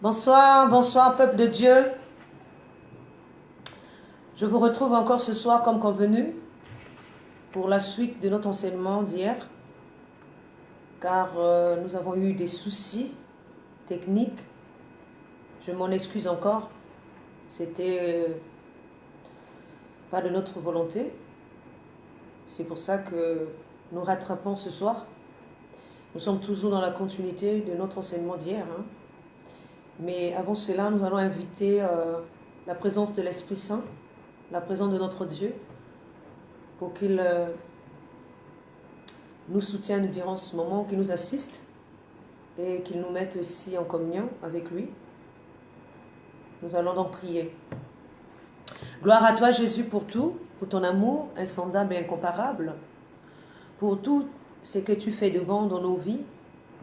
Bonsoir, bonsoir peuple de Dieu. Je vous retrouve encore ce soir comme convenu pour la suite de notre enseignement d'hier, car nous avons eu des soucis techniques. Je m'en excuse encore. C'était pas de notre volonté. C'est pour ça que nous rattrapons ce soir. Nous sommes toujours dans la continuité de notre enseignement d'hier. Mais avant cela, nous allons inviter la présence de l'Esprit Saint, la présence de notre Dieu, pour qu'il nous soutienne durant ce moment, qu'il nous assiste et qu'il nous mette aussi en communion avec lui. Nous allons donc prier. Gloire à toi Jésus pour tout, pour ton amour insondable et incomparable, pour tout ce que tu fais de bon dans nos vies.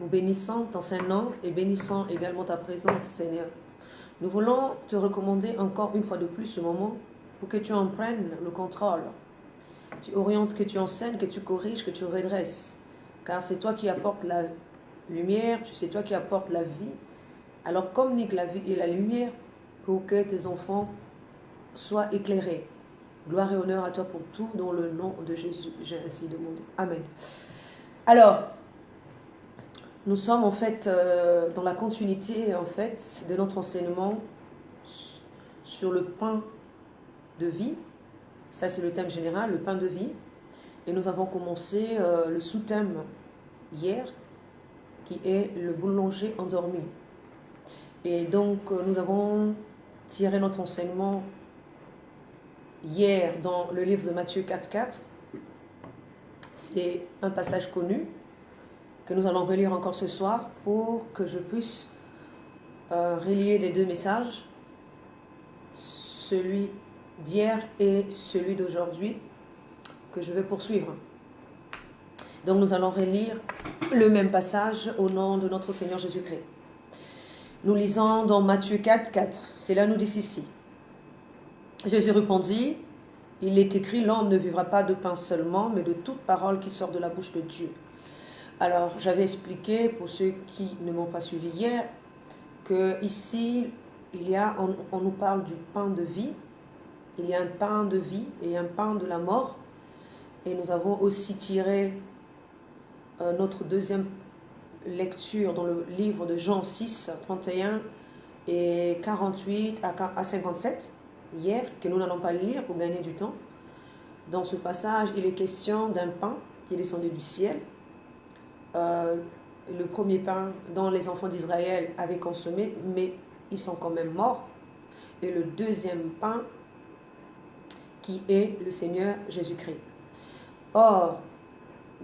Nous bénissons ton Saint-Nom et bénissons également ta présence, Seigneur. Nous voulons te recommander encore une fois de plus ce moment pour que tu en prennes le contrôle. Tu orientes, que tu enseignes, que tu corriges, que tu redresses. Car c'est toi qui apportes la lumière, c'est toi qui apportes la vie. Alors communique la vie et la lumière pour que tes enfants soient éclairés. Gloire et honneur à toi pour tout, dans le nom de Jésus, j'ai ainsi demandé. Amen. Alors, nous sommes en fait dans la continuité en fait de notre enseignement sur le pain de vie. Ça c'est le thème général, le pain de vie. Et nous avons commencé le sous-thème hier, qui est le boulanger endormi. Et donc nous avons tiré notre enseignement hier dans le livre de Matthieu 4.4. C'est un passage connu que nous allons relire encore ce soir pour que je puisse relier les deux messages, celui d'hier et celui d'aujourd'hui, que je vais poursuivre. Donc nous allons relire le même passage au nom de notre Seigneur Jésus-Christ. Nous lisons dans Matthieu 4.4. Cela nous dit ceci. Jésus répondit, il est écrit, l'homme ne vivra pas de pain seulement, mais de toute parole qui sort de la bouche de Dieu. Alors, j'avais expliqué, pour ceux qui ne m'ont pas suivi hier, que ici, on nous parle du pain de vie. Il y a un pain de vie et un pain de la mort. Et nous avons aussi tiré notre deuxième lecture dans le livre de Jean 6, 31 et 48 à 57, hier, que nous n'allons pas lire pour gagner du temps. Dans ce passage, il est question d'un pain qui est descendu du ciel. Le premier pain dont les enfants d'Israël avaient consommé, mais ils sont quand même morts. Et le deuxième pain qui est le Seigneur Jésus-Christ. Or,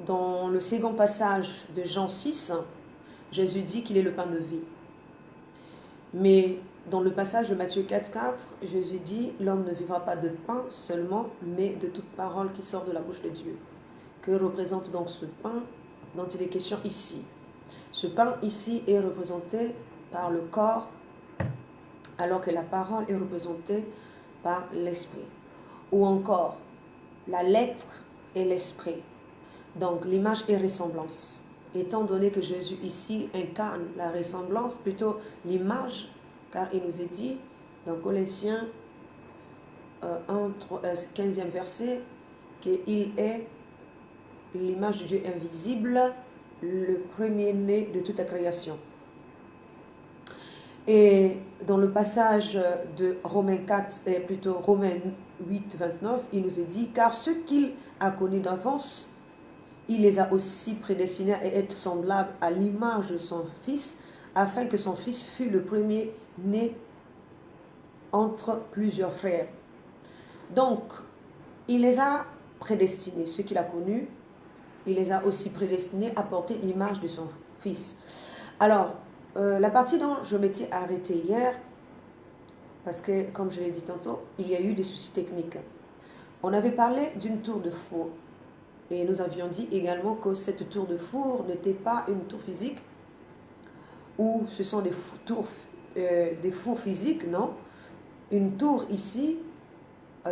dans le second passage de Jean 6, Jésus dit qu'il est le pain de vie. Mais dans le passage de Matthieu 4.4, Jésus dit « L'homme ne vivra pas de pain seulement, mais de toute parole qui sort de la bouche de Dieu. » Que représente donc ce pain dont il est question ici? Ce pain ici est représenté par le corps, alors que la parole est représentée par l'esprit. Ou encore, la lettre et l'esprit. Donc l'image et ressemblance. Étant donné que Jésus ici incarne la ressemblance, plutôt l'image, car il nous est dit dans Colossiens 15e verset, qu'il est l'image de Dieu invisible, le premier-né de toute la création. Et dans le passage de Romains 8, 29, il nous est dit, car ce qu'il a connu d'avance, il les a aussi prédestinés à être semblables à l'image de son Fils, afin que son Fils fût le premier-né entre plusieurs frères. Donc, il les a prédestinés, ceux qu'il a connus, il les a aussi prédestinés à porter l'image de son Fils. Alors, la partie dont je m'étais arrêtée hier, parce que, comme je l'ai dit tantôt, il y a eu des soucis techniques. On avait parlé d'une tour de four. Et nous avions dit également que cette tour de four n'était pas une tour physique, ou ce sont des fours physiques, non. Une tour ici,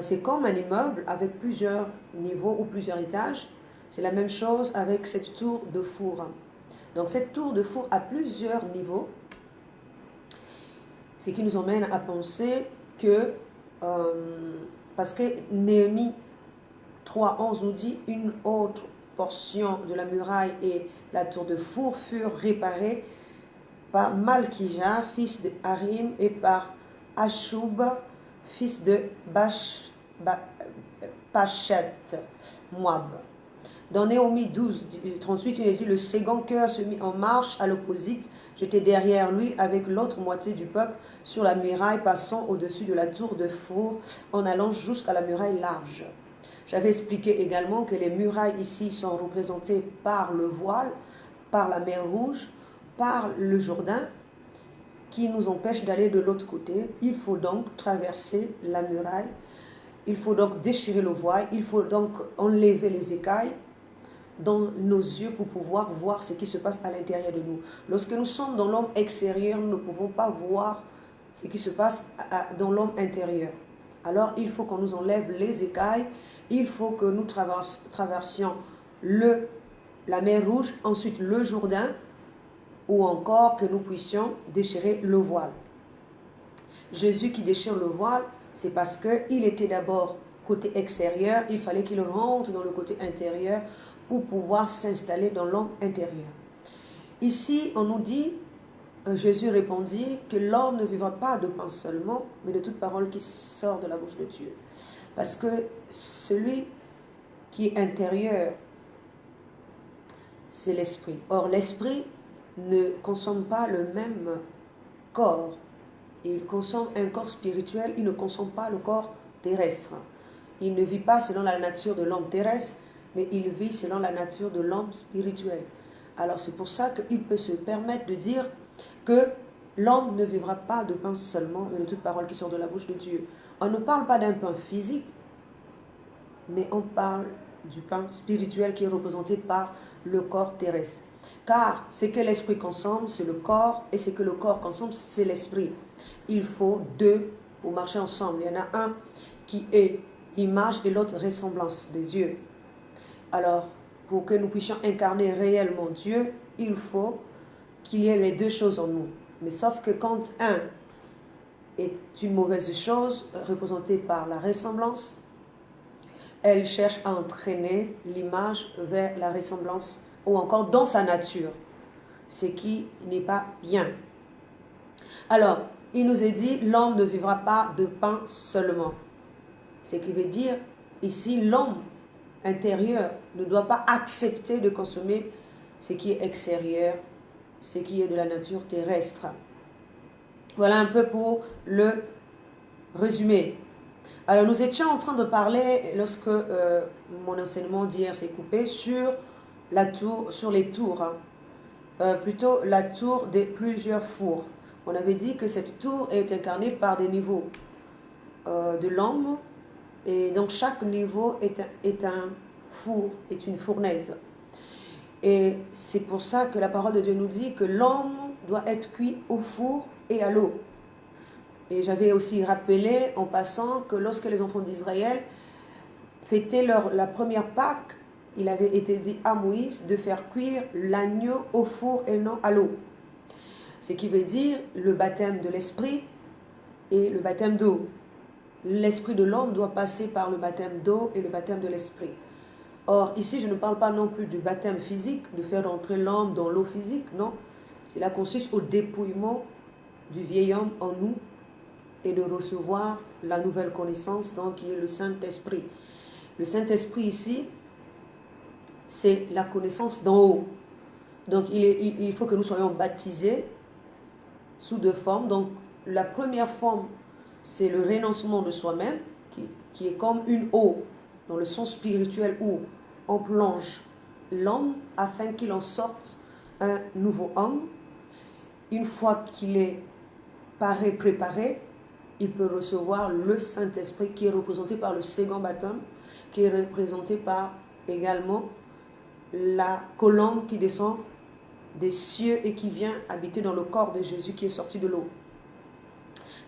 c'est comme un immeuble avec plusieurs niveaux ou plusieurs étages. C'est la même chose avec cette tour de four. Donc cette tour de four a plusieurs niveaux. Ce qui nous emmène à penser que, parce que Néhémie 3:11 nous dit, une autre portion de la muraille et la tour de four furent réparées par Malkija, fils de Harim, et par Ashub, fils de Pachet, Moab. Dans Néhémie 12:38, il est dit, le second cœur se mit en marche à l'opposite. J'étais derrière lui avec l'autre moitié du peuple sur la muraille passant au-dessus de la tour de four en allant jusqu'à la muraille large. J'avais expliqué également que les murailles ici sont représentées par le voile, par la mer Rouge, par le Jourdain, qui nous empêche d'aller de l'autre côté. Il faut donc traverser la muraille, il faut donc déchirer le voile, il faut donc enlever les écailles dans nos yeux pour pouvoir voir ce qui se passe à l'intérieur de nous. Lorsque nous sommes dans l'homme extérieur, nous ne pouvons pas voir ce qui se passe dans l'homme intérieur. Alors il faut qu'on nous enlève les écailles, il faut que nous traversions la mer Rouge, ensuite le Jourdain, ou encore que nous puissions déchirer le voile. Jésus qui déchire le voile, c'est parce qu'il était d'abord côté extérieur, il fallait qu'il rentre dans le côté intérieur pour pouvoir s'installer dans l'homme intérieur. Ici, on nous dit, Jésus répondit que l'homme ne vivra pas de pain seulement, mais de toute parole qui sort de la bouche de Dieu. Parce que celui qui est intérieur, c'est l'esprit. Or, l'esprit ne consomme pas le même corps. Il consomme un corps spirituel, il ne consomme pas le corps terrestre. Il ne vit pas selon la nature de l'homme terrestre, mais il vit selon la nature de l'homme spirituel. Alors c'est pour ça qu'il peut se permettre de dire que l'homme ne vivra pas de pain seulement, mais de toute parole qui sort de la bouche de Dieu. On ne parle pas d'un pain physique, mais on parle du pain spirituel qui est représenté par le corps terrestre. Car ce que l'esprit consomme, c'est le corps, et ce que le corps consomme, c'est l'esprit. Il faut deux pour marcher ensemble. Il y en a un qui est image et l'autre ressemblance de Dieu. Alors, pour que nous puissions incarner réellement Dieu, il faut qu'il y ait les deux choses en nous. Mais sauf que quand un est une mauvaise chose, représentée par la ressemblance, elle cherche à entraîner l'image vers la ressemblance ou encore dans sa nature, ce qui n'est pas bien. Alors, il nous est dit, l'homme ne vivra pas de pain seulement. Ce qui veut dire, ici, l'homme intérieur ne doit pas accepter de consommer ce qui est extérieur, ce qui est de la nature terrestre. Voilà un peu pour le résumé. Alors nous étions en train de parler, lorsque mon enseignement d'hier s'est coupé, sur les tours, plutôt la tour des plusieurs fours. On avait dit que cette tour est incarnée par des niveaux de l'homme, et donc chaque niveau est un four, est une fournaise. Et c'est pour ça que la parole de Dieu nous dit que l'homme doit être cuit au four et à l'eau. Et j'avais aussi rappelé en passant que lorsque les enfants d'Israël fêtaient la première Pâque, il avait été dit à Moïse de faire cuire l'agneau au four et non à l'eau. Ce qui veut dire le baptême de l'esprit et le baptême d'eau. L'esprit de l'homme doit passer par le baptême d'eau et le baptême de l'esprit. Or, ici, je ne parle pas non plus du baptême physique, de faire entrer l'homme dans l'eau physique, non. Cela consiste au dépouillement du vieil homme en nous et de recevoir la nouvelle connaissance, donc qui est le Saint-Esprit. Le Saint-Esprit ici, c'est la connaissance d'en haut. Donc, il faut que nous soyons baptisés sous deux formes. Donc, la première forme, c'est le renoncement de soi-même, qui est comme une eau, dans le sens spirituel où on plonge l'homme afin qu'il en sorte un nouveau homme. Une fois qu'il est préparé, il peut recevoir le Saint-Esprit qui est représenté par le second baptême, qui est représenté par également la colombe qui descend des cieux et qui vient habiter dans le corps de Jésus qui est sorti de l'eau.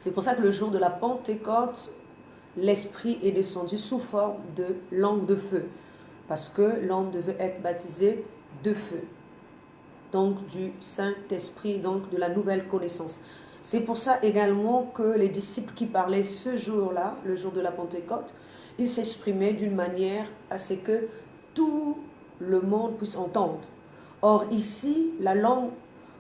C'est pour ça que le jour de la Pentecôte, l'Esprit est descendu sous forme de langue de feu, parce que l'homme devait être baptisé de feu, donc du Saint-Esprit, donc de la nouvelle connaissance. C'est pour ça également que les disciples qui parlaient ce jour-là, le jour de la Pentecôte, ils s'exprimaient d'une manière à ce que tout le monde puisse entendre. Or ici, la langue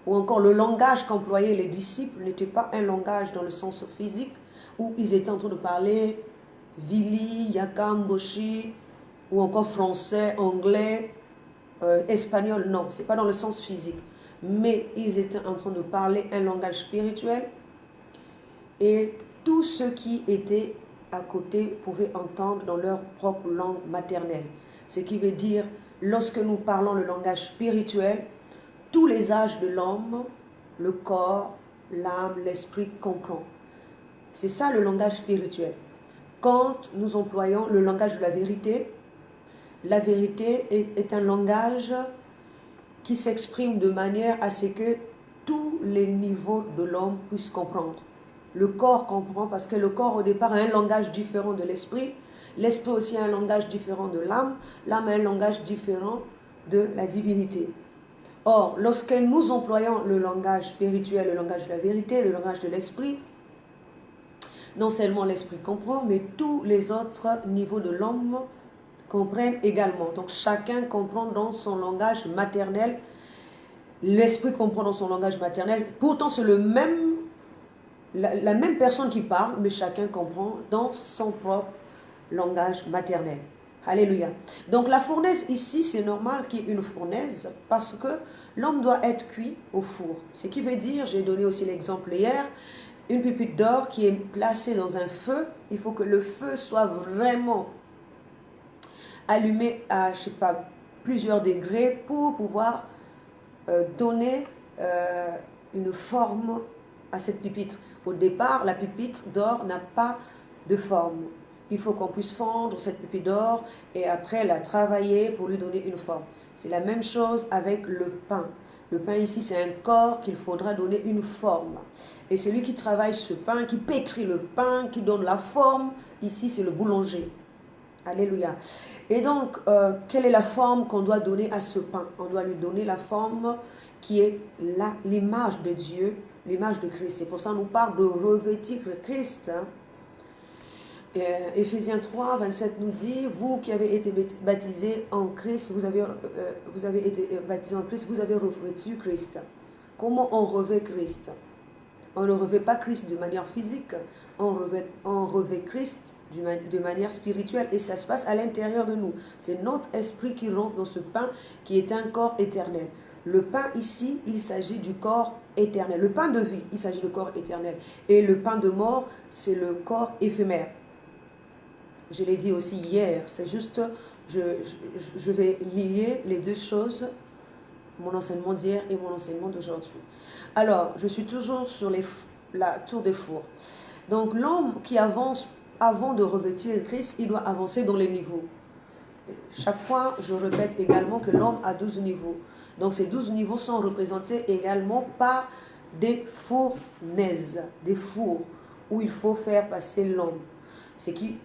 ou encore le langage qu'employaient les disciples n'était pas un langage dans le sens physique où ils étaient en train de parler Vili, Yakam, Boshi, ou encore français, anglais, espagnol. Non, ce n'est pas dans le sens physique. Mais ils étaient en train de parler un langage spirituel et tous ceux qui étaient à côté pouvaient entendre dans leur propre langue maternelle. Ce qui veut dire, lorsque nous parlons le langage spirituel, tous les âges de l'homme, le corps, l'âme, l'esprit comprend. C'est ça le langage spirituel. Quand nous employons le langage de la vérité est un langage qui s'exprime de manière à ce que tous les niveaux de l'homme puissent comprendre. Le corps comprend parce que le corps au départ a un langage différent de l'esprit. L'esprit aussi a un langage différent de l'âme. L'âme a un langage différent de la divinité. Or, lorsque nous employons le langage spirituel, le langage de la vérité, le langage de l'esprit, non seulement l'esprit comprend, mais tous les autres niveaux de l'homme comprennent également. Donc chacun comprend dans son langage maternel. L'esprit comprend dans son langage maternel. Pourtant, c'est la même personne qui parle, mais chacun comprend dans son propre langage maternel. Alléluia. Donc la fournaise ici, c'est normal qu'il y ait une fournaise parce que l'homme doit être cuit au four. Ce qui veut dire, j'ai donné aussi l'exemple hier, une pépite d'or qui est placée dans un feu, il faut que le feu soit vraiment allumé à, je sais pas, plusieurs degrés pour pouvoir donner une forme à cette pépite. Au départ, la pépite d'or n'a pas de forme. Il faut qu'on puisse fondre cette pépite d'or et après la travailler pour lui donner une forme. C'est la même chose avec le pain. Le pain ici, c'est un corps qu'il faudra donner une forme. Et celui qui travaille ce pain, qui pétrit le pain, qui donne la forme, ici, c'est le boulanger. Alléluia. Et donc, quelle est la forme qu'on doit donner à ce pain? On doit lui donner la forme qui est l'image de Dieu, l'image de Christ. C'est pour ça qu'on nous parle de revêtir Christ. Éphésiens 3, 27 nous dit, vous qui avez été baptisés en Christ, vous avez été baptisés en Christ, vous avez revêtu Christ. Comment on revêt Christ? On ne revêt pas Christ de manière physique, on revêt Christ de manière spirituelle et ça se passe à l'intérieur de nous. C'est notre esprit qui rentre dans ce pain qui est un corps éternel. Le pain ici, il s'agit du corps éternel. Le pain de vie, il s'agit du corps éternel. Et le pain de mort, c'est le corps éphémère. Je l'ai dit aussi hier, c'est juste, je vais lier les deux choses, mon enseignement d'hier et mon enseignement d'aujourd'hui. Alors, je suis toujours sur la tour des fours. Donc, l'homme qui avance avant de revêtir Christ, il doit avancer dans les niveaux. Chaque fois, je répète également que l'homme a 12 niveaux. Donc, ces 12 niveaux sont représentés également par des fournaises, des fours, où il faut faire passer l'homme. Ce qui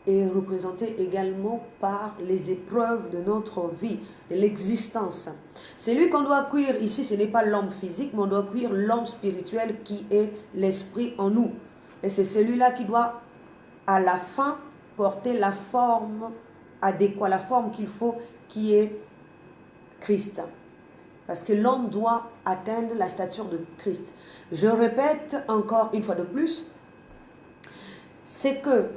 est représenté également par les épreuves de notre vie, de l'existence. C'est lui qu'on doit cuire ici, ce n'est pas l'homme physique, mais on doit cuire l'homme spirituel qui est l'esprit en nous. Et c'est celui-là qui doit, à la fin, porter la forme adéquate, la forme qu'il faut, qui est Christ. Parce que l'homme doit atteindre la stature de Christ. Je répète encore une fois de plus, c'est que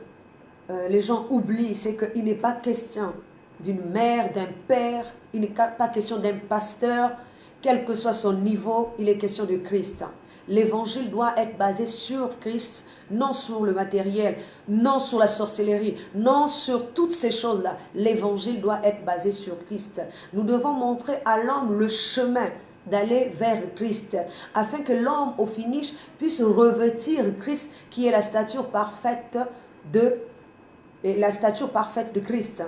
les gens oublient, c'est qu'il n'est pas question d'une mère, d'un père, il n'est pas question d'un pasteur, quel que soit son niveau, il est question de Christ. L'évangile doit être basé sur Christ, non sur le matériel, non sur la sorcellerie, non sur toutes ces choses-là. L'évangile doit être basé sur Christ. Nous devons montrer à l'homme le chemin d'aller vers Christ, afin que l'homme, au finish, puisse revêtir Christ, qui est la stature parfaite de Christ.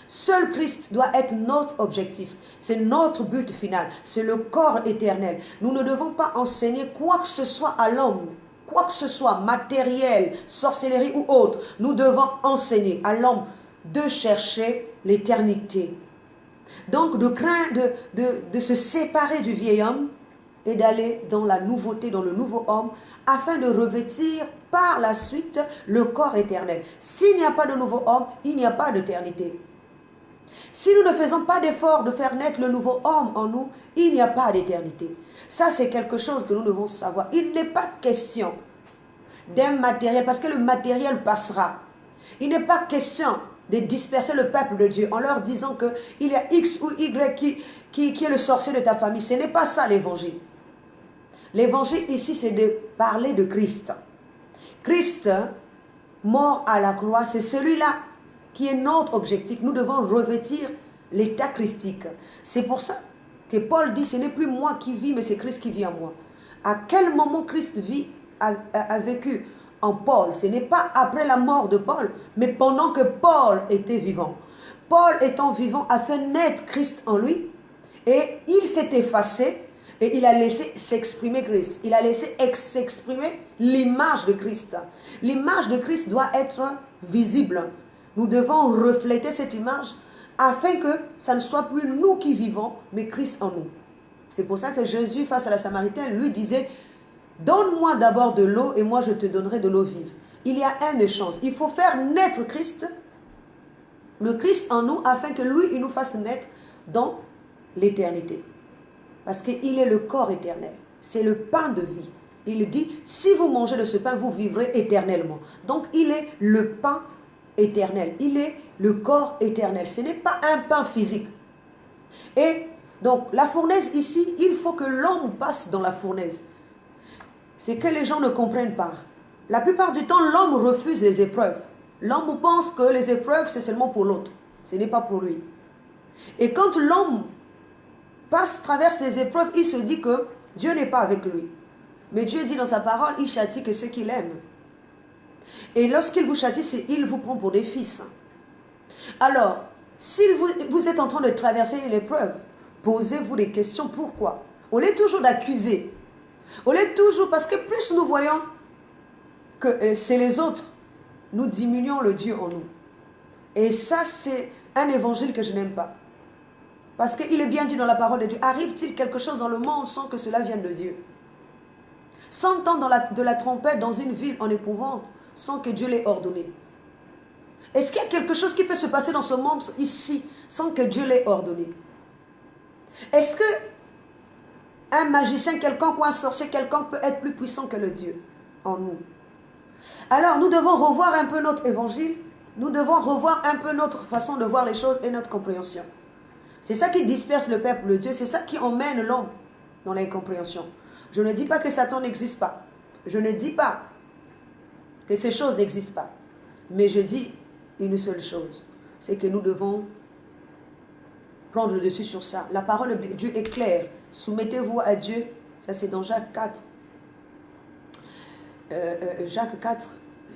Seul Christ doit être notre objectif. C'est notre but final. C'est le corps éternel. Nous ne devons pas enseigner quoi que ce soit à l'homme. Quoi que ce soit, matériel, sorcellerie ou autre. Nous devons enseigner à l'homme de chercher l'éternité. Donc de craindre de se séparer du vieil homme et d'aller dans la nouveauté, dans le nouveau homme, afin de revêtir par la suite le corps éternel. S'il n'y a pas de nouveau homme, il n'y a pas d'éternité. Si nous ne faisons pas d'effort de faire naître le nouveau homme en nous, il n'y a pas d'éternité. Ça, c'est quelque chose que nous devons savoir. Il n'est pas question d'un matériel, parce que le matériel passera. Il n'est pas question de disperser le peuple de Dieu en leur disant qu'il y a X ou Y qui est le sorcier de ta famille. Ce n'est pas ça l'évangile. L'évangile ici, c'est de parler de Christ. Christ, mort à la croix, c'est celui-là qui est notre objectif. Nous devons revêtir l'état christique. C'est pour ça que Paul dit, ce n'est plus moi qui vis, mais c'est Christ qui vit en moi. À quel moment Christ a vécu en Paul? Ce n'est pas après la mort de Paul, mais pendant que Paul était vivant. Paul étant vivant a fait naître Christ en lui, et il s'est effacé, et il a laissé s'exprimer Christ. Il a laissé s'exprimer l'image de Christ. L'image de Christ doit être visible. Nous devons refléter cette image afin que ça ne soit plus nous qui vivons, mais Christ en nous. C'est pour ça que Jésus, face à la Samaritaine, lui disait, donne-moi d'abord de l'eau et moi je te donnerai de l'eau vive. Il y a un échange. Il faut faire naître Christ, le Christ en nous, afin que lui, il nous fasse naître dans l'éternité. Parce qu'il est le corps éternel. C'est le pain de vie. Il dit, si vous mangez de ce pain, vous vivrez éternellement. Donc, il est le pain éternel. Il est le corps éternel. Ce n'est pas un pain physique. Et donc, la fournaise ici, il faut que l'homme passe dans la fournaise. C'est que les gens ne comprennent pas. La plupart du temps, l'homme refuse les épreuves. L'homme pense que les épreuves, c'est seulement pour l'autre. Ce n'est pas pour lui. Et quand l'homme traverse les épreuves, il se dit que Dieu n'est pas avec lui. Mais Dieu dit dans sa parole, il châtie que ceux qu'il aime. Et lorsqu'il vous châtie, il vous prend pour des fils. Alors, si vous êtes en train de traverser l'épreuve, posez-vous des questions. Pourquoi? Au lieu toujours d'accuser, au lieu toujours, parce que plus nous voyons que c'est les autres, nous diminuons le Dieu en nous. Et ça, c'est un évangile que je n'aime pas. Parce qu'il est bien dit dans la parole de Dieu, arrive-t-il quelque chose dans le monde sans que cela vienne de Dieu? 100 ans de la trompette dans une ville en épouvante sans que Dieu l'ait ordonné. Est-ce qu'il y a quelque chose qui peut se passer dans ce monde ici sans que Dieu l'ait ordonné? Est-ce que un magicien quelconque ou un sorcier quelconque peut être plus puissant que le Dieu en nous? Alors nous devons revoir un peu notre évangile, nous devons revoir un peu notre façon de voir les choses et notre compréhension. C'est ça qui disperse le peuple de Dieu, c'est ça qui emmène l'homme dans l'incompréhension. Je ne dis pas que Satan n'existe pas. Je ne dis pas que ces choses n'existent pas. Mais je dis une seule chose, c'est que nous devons prendre le dessus sur ça. La parole de Dieu est claire. Soumettez-vous à Dieu. Ça c'est dans Jacques 4. Jacques 4,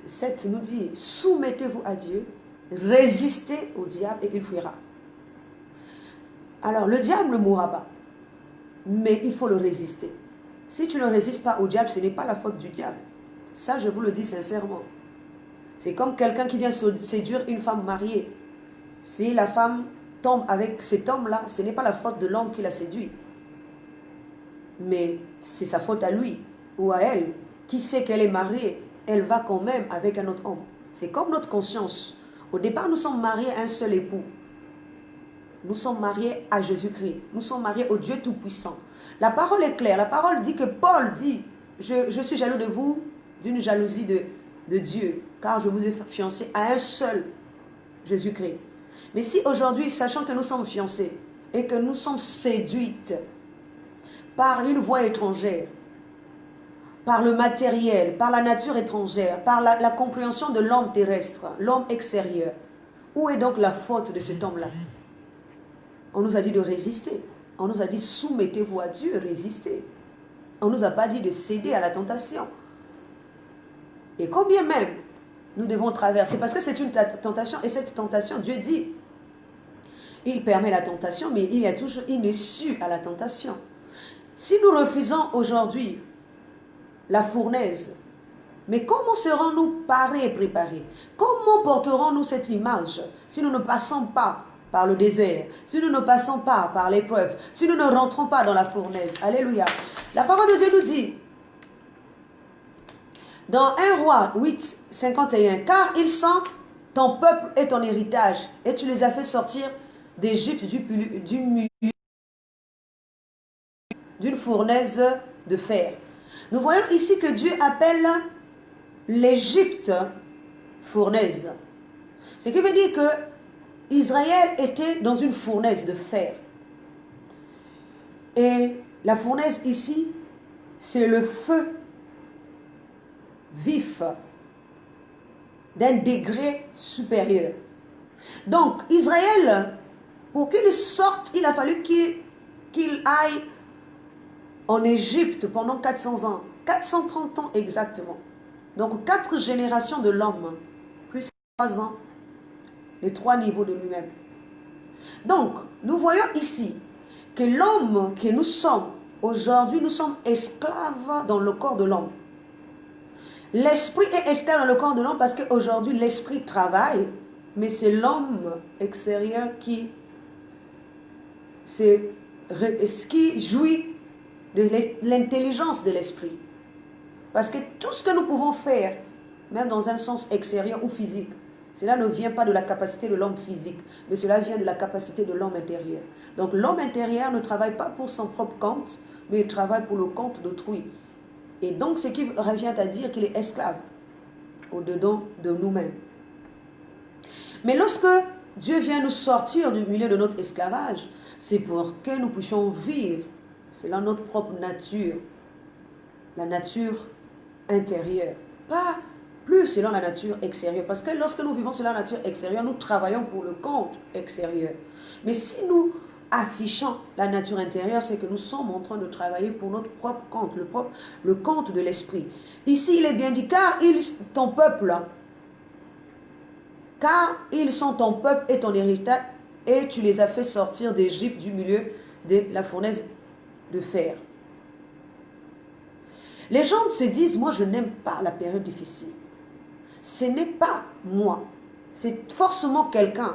7 nous dit, soumettez-vous à Dieu, résistez au diable et il fuira. Alors le diable ne mourra pas, mais il faut le résister. Si tu ne résistes pas au diable, ce n'est pas la faute du diable. Ça, je vous le dis sincèrement. C'est comme quelqu'un qui vient séduire une femme mariée. Si la femme tombe avec cet homme-là, ce n'est pas la faute de l'homme qui l'a séduit. Mais c'est sa faute à lui ou à elle. Qui sait qu'elle est mariée, elle va quand même avec un autre homme. C'est comme notre conscience. Au départ, nous sommes mariés à un seul époux. Nous sommes mariés à Jésus-Christ. Nous sommes mariés au Dieu Tout-Puissant. La parole est claire. La parole dit que Paul dit, je suis jaloux de vous d'une jalousie de Dieu, car je vous ai fiancé à un seul Jésus-Christ. Mais si aujourd'hui, sachant que nous sommes fiancés et que nous sommes séduites par une voie étrangère, par le matériel, par la nature étrangère, par la compréhension de l'homme terrestre, l'homme extérieur, où est donc la faute de cet homme-là? On nous a dit de résister. On nous a dit soumettez-vous à Dieu, résistez. On ne nous a pas dit de céder à la tentation. Et combien même nous devons traverser, parce que c'est une tentation, et cette tentation, Dieu dit, il permet la tentation, mais il y a toujours une issue à la tentation. Si nous refusons aujourd'hui la fournaise, mais comment serons-nous parés et préparés? Comment porterons-nous cette image si nous ne passons pas par le désert, si nous ne passons pas par l'épreuve, si nous ne rentrons pas dans la fournaise, alléluia. La parole de Dieu nous dit, dans 1 Roi 8, 51, car ils sont ton peuple et ton héritage, et tu les as fait sortir d'Égypte d'une fournaise de fer. Nous voyons ici que Dieu appelle l'Égypte fournaise. Ce qui veut dire que Israël était dans une fournaise de fer. Et la fournaise ici, c'est le feu vif d'un degré supérieur. Donc, Israël, pour qu'il sorte, il a fallu qu'il aille en Égypte pendant 400 ans, 430 ans exactement. Donc 4 générations de l'homme, plus 3 ans, les 3 niveaux de lui-même. Donc, nous voyons ici que l'homme que nous sommes, aujourd'hui, nous sommes esclaves dans le corps de l'homme. L'esprit est esclave dans le corps de l'homme parce qu'aujourd'hui, l'esprit travaille, mais c'est l'homme extérieur qui jouit de l'intelligence de l'esprit. Parce que tout ce que nous pouvons faire, même dans un sens extérieur ou physique, cela ne vient pas de la capacité de l'homme physique, mais cela vient de la capacité de l'homme intérieur. Donc l'homme intérieur ne travaille pas pour son propre compte, mais il travaille pour le compte d'autrui. Et donc ce qui revient à dire qu'il est esclave au-dedans de nous-mêmes. Mais lorsque Dieu vient nous sortir du milieu de notre esclavage, c'est pour que nous puissions vivre selon notre propre nature, la nature intérieure, pas plus selon la nature extérieure. Parce que lorsque nous vivons selon la nature extérieure, nous travaillons pour le compte extérieur. Mais si nous affichons la nature intérieure, c'est que nous sommes en train de travailler pour notre propre compte, le compte de l'esprit. Ici, il est bien dit, car ils sont ton peuple et ton héritage, et tu les as fait sortir d'Égypte du milieu de la fournaise de fer. Les gens se disent, moi je n'aime pas la période difficile. Ce n'est pas moi. C'est forcément quelqu'un.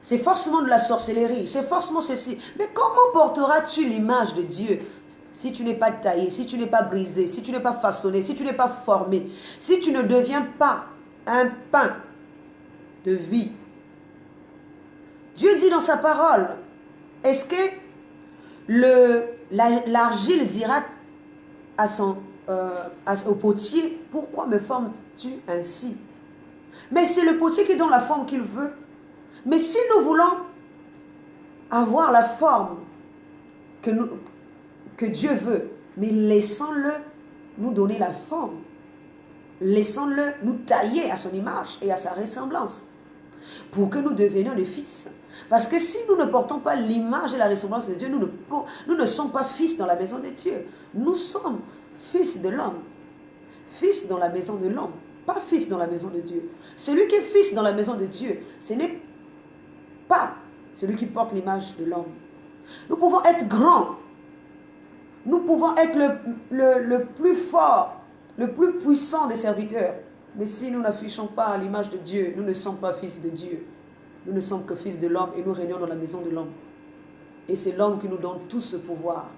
C'est forcément de la sorcellerie. C'est forcément ceci. Mais comment porteras-tu l'image de Dieu si tu n'es pas taillé, si tu n'es pas brisé, si tu n'es pas façonné, si tu n'es pas formé, si tu ne deviens pas un pain de vie? Dieu dit dans sa parole, est-ce que l'argile dira au potier, pourquoi me formes-tu ainsi? Mais c'est le potier qui donne la forme qu'il veut. Mais si nous voulons avoir la forme que Dieu veut, mais laissons-le nous donner la forme. Laissons-le nous tailler à son image et à sa ressemblance pour que nous devenions des fils. Parce que si nous ne portons pas l'image et la ressemblance de Dieu, nous ne sommes pas fils dans la maison de Dieu. Nous sommes fils de l'homme. Fils dans la maison de l'homme, pas fils dans la maison de Dieu. Celui qui est fils dans la maison de Dieu, ce n'est pas celui qui porte l'image de l'homme. Nous pouvons être grands. Nous pouvons être le plus fort, le plus puissant des serviteurs. Mais si nous n'affichons pas l'image de Dieu, nous ne sommes pas fils de Dieu. Nous ne sommes que fils de l'homme et nous régnons dans la maison de l'homme. Et c'est l'homme qui nous donne tout ce pouvoir.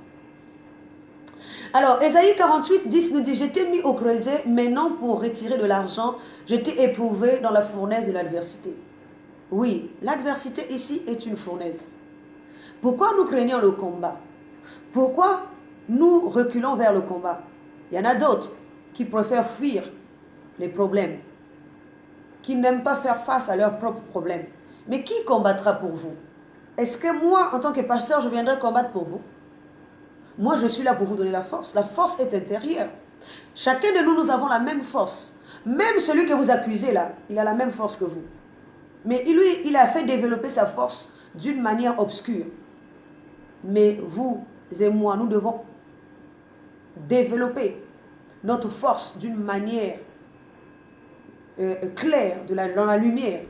Alors, Ésaïe 48, 10 nous dit, je t'ai mis au creuset, mais non pour retirer de l'argent, je t'ai éprouvé dans la fournaise de l'adversité. Oui, l'adversité ici est une fournaise. Pourquoi nous craignons le combat? Pourquoi nous reculons vers le combat? Il y en a d'autres qui préfèrent fuir les problèmes, qui n'aiment pas faire face à leurs propres problèmes. Mais qui combattra pour vous? Est-ce que moi, en tant que pasteur, je viendrai combattre pour vous? Moi, je suis là pour vous donner la force. La force est intérieure. Chacun de nous, nous avons la même force. Même celui que vous accusez là, il a la même force que vous. Mais lui, il a fait développer sa force d'une manière obscure. Mais vous et moi, nous devons développer notre force d'une manière claire, dans la lumière.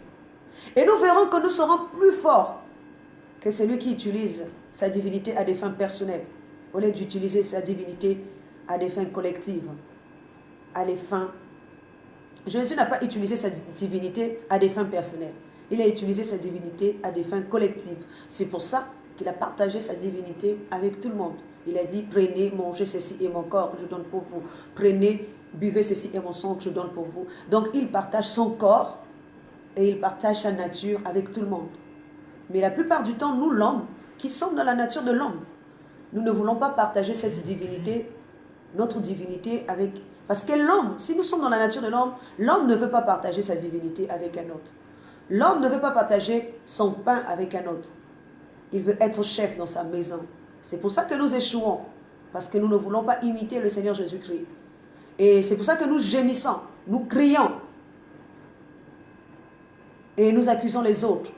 Et nous verrons que nous serons plus forts que celui qui utilise sa divinité à des fins personnelles, au lieu d'utiliser sa divinité à des fins collectives, à des fins... Jésus n'a pas utilisé sa divinité à des fins personnelles. Il a utilisé sa divinité à des fins collectives. C'est pour ça qu'il a partagé sa divinité avec tout le monde. Il a dit, prenez, mangez, ceci est mon corps, je donne pour vous. Prenez, buvez, ceci est mon sang, je donne pour vous. Donc il partage son corps et il partage sa nature avec tout le monde. Mais la plupart du temps, nous, l'homme, qui sommes dans la nature de l'homme, nous ne voulons pas partager cette divinité, notre divinité avec... Parce que l'homme, si nous sommes dans la nature de l'homme, l'homme ne veut pas partager sa divinité avec un autre. L'homme ne veut pas partager son pain avec un autre. Il veut être chef dans sa maison. C'est pour ça que nous échouons. Parce que nous ne voulons pas imiter le Seigneur Jésus-Christ. Et c'est pour ça que nous gémissons, nous crions. Et nous accusons les autres.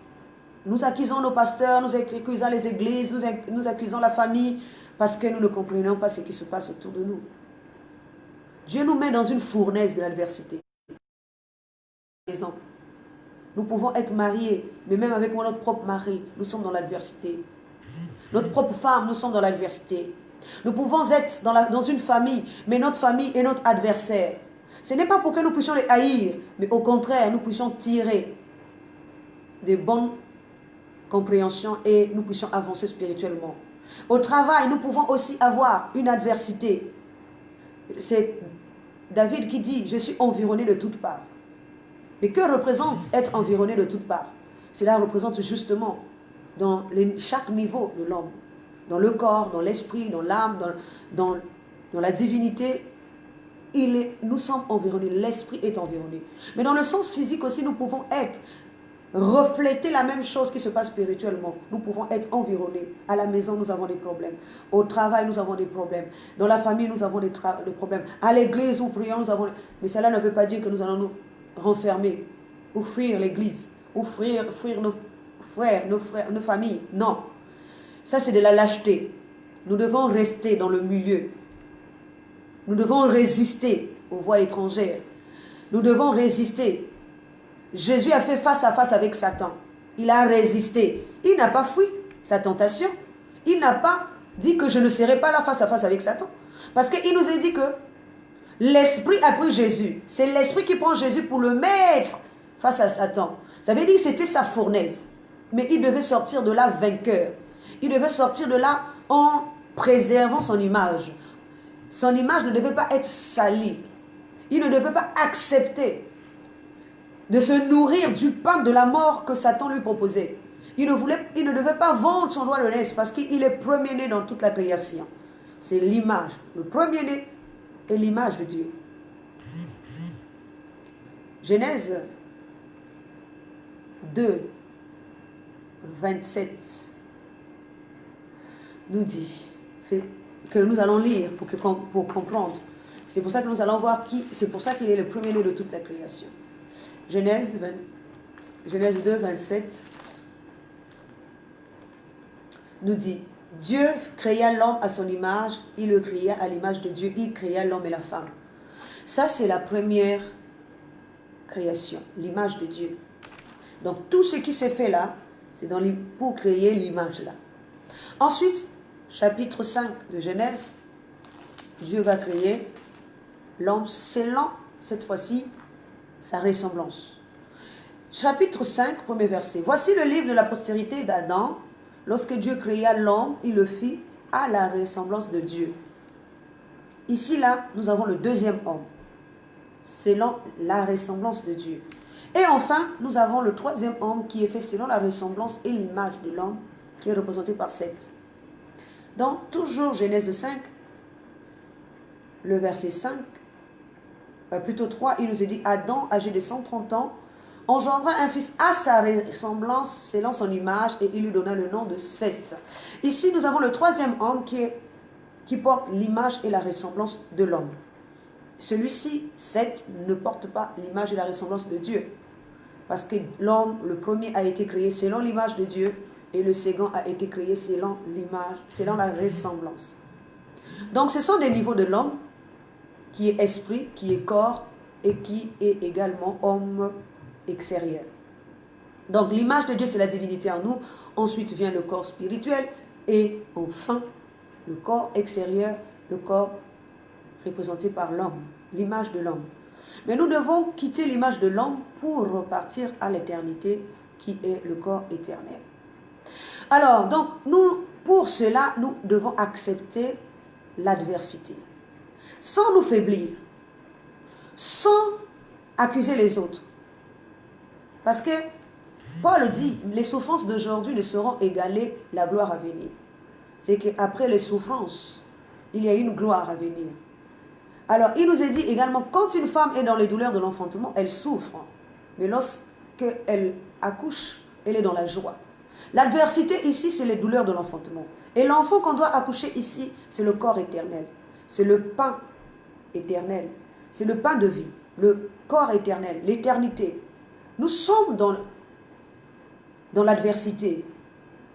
Nous accusons nos pasteurs, nous accusons les églises, nous accusons la famille. Parce que nous ne comprenons pas ce qui se passe autour de nous. Dieu nous met dans une fournaise de l'adversité. Nous pouvons être mariés, mais même avec notre propre mari, nous sommes dans l'adversité. Notre propre femme, nous sommes dans l'adversité. Nous pouvons être dans une famille, mais notre famille est notre adversaire. Ce n'est pas pour que nous puissions les haïr, mais au contraire, nous puissions tirer de bonnes compréhensions et nous puissions avancer spirituellement. Au travail, nous pouvons aussi avoir une adversité. C'est David qui dit, je suis environné de toutes parts. Mais que représente être environné de toutes parts? Cela représente justement dans chaque niveau de l'homme, dans le corps, dans l'esprit, dans l'âme, dans la divinité. Nous sommes environnés, l'esprit est environné. Mais dans le sens physique aussi, nous pouvons refléter la même chose qui se passe spirituellement. Nous pouvons être environnés. À la maison, nous avons des problèmes. Au travail, nous avons des problèmes. Dans la famille, nous avons des problèmes. À l'église, nous prions, nous avons... Mais cela ne veut pas dire que nous allons nous renfermer, ou fuir l'église, ou fuir nos frères, nos familles. Non. Ça, c'est de la lâcheté. Nous devons rester dans le milieu. Nous devons résister aux voix étrangères. Nous devons résister. Jésus a fait face à face avec Satan. Il a résisté. Il n'a pas fui sa tentation. Il n'a pas dit que je ne serai pas là face à face avec Satan. Parce qu'il nous a dit que l'esprit a pris Jésus. C'est l'esprit qui prend Jésus pour le mettre face à Satan. Ça veut dire que c'était sa fournaise. Mais il devait sortir de là vainqueur. Il devait sortir de là en préservant son image. Son image ne devait pas être salie. Il ne devait pas accepter de se nourrir du pain de la mort que Satan lui proposait. Il ne devait pas vendre son droit de naissance parce qu'il est premier-né dans toute la création. C'est l'image. Le premier-né est l'image de Dieu. Genèse 2, 27 nous dit, que nous allons lire pour comprendre. C'est pour ça que nous allons voir c'est pour ça qu'il est le premier-né de toute la création. Genèse 2, 27 nous dit, Dieu créa l'homme à son image, il le créa à l'image de Dieu, il créa l'homme et la femme. Ça, c'est la première création, l'image de Dieu. Donc, tout ce qui s'est fait là, c'est pour créer l'image là. Ensuite, chapitre 5 de Genèse, Dieu va créer l'homme selon, cette fois-ci, sa ressemblance. Chapitre 5, premier verset. Voici le livre de la postérité d'Adam. Lorsque Dieu créa l'homme, il le fit à la ressemblance de Dieu. Ici, là, nous avons le deuxième homme, selon la ressemblance de Dieu. Et enfin, nous avons le troisième homme qui est fait selon la ressemblance et l'image de l'homme, qui est représenté par Seth. Donc, toujours Genèse 5, le verset 5, plutôt 3, il nous est dit, Adam, âgé de 130 ans, engendra un fils à sa ressemblance, selon son image, et il lui donna le nom de Seth. Ici, nous avons le troisième homme qui porte l'image et la ressemblance de l'homme. Celui-ci, Seth, ne porte pas l'image et la ressemblance de Dieu. Parce que l'homme, le premier, a été créé selon l'image de Dieu, et le second a été créé selon l'image, selon la ressemblance. Donc, ce sont des niveaux de l'homme, qui est esprit, qui est corps, et qui est également homme extérieur. Donc, l'image de Dieu, c'est la divinité en nous. Ensuite vient le corps spirituel, et enfin, le corps extérieur, le corps représenté par l'homme, l'image de l'homme. Mais nous devons quitter l'image de l'homme pour repartir à l'éternité, qui est le corps éternel. Alors, donc, pour cela, nous devons accepter l'adversité, sans nous faiblir, sans accuser les autres. Parce que Paul dit, les souffrances d'aujourd'hui ne seront égalées la gloire à venir. C'est qu'après les souffrances, il y a une gloire à venir. Alors, il nous est dit également, quand une femme est dans les douleurs de l'enfantement, elle souffre. Mais lorsqu'elle accouche, elle est dans la joie. L'adversité ici, c'est les douleurs de l'enfantement. Et l'enfant qu'on doit accoucher ici, c'est le corps éternel. C'est le pain éternel. C'est le pain de vie. Le corps éternel, l'éternité. Nous sommes dans l'adversité.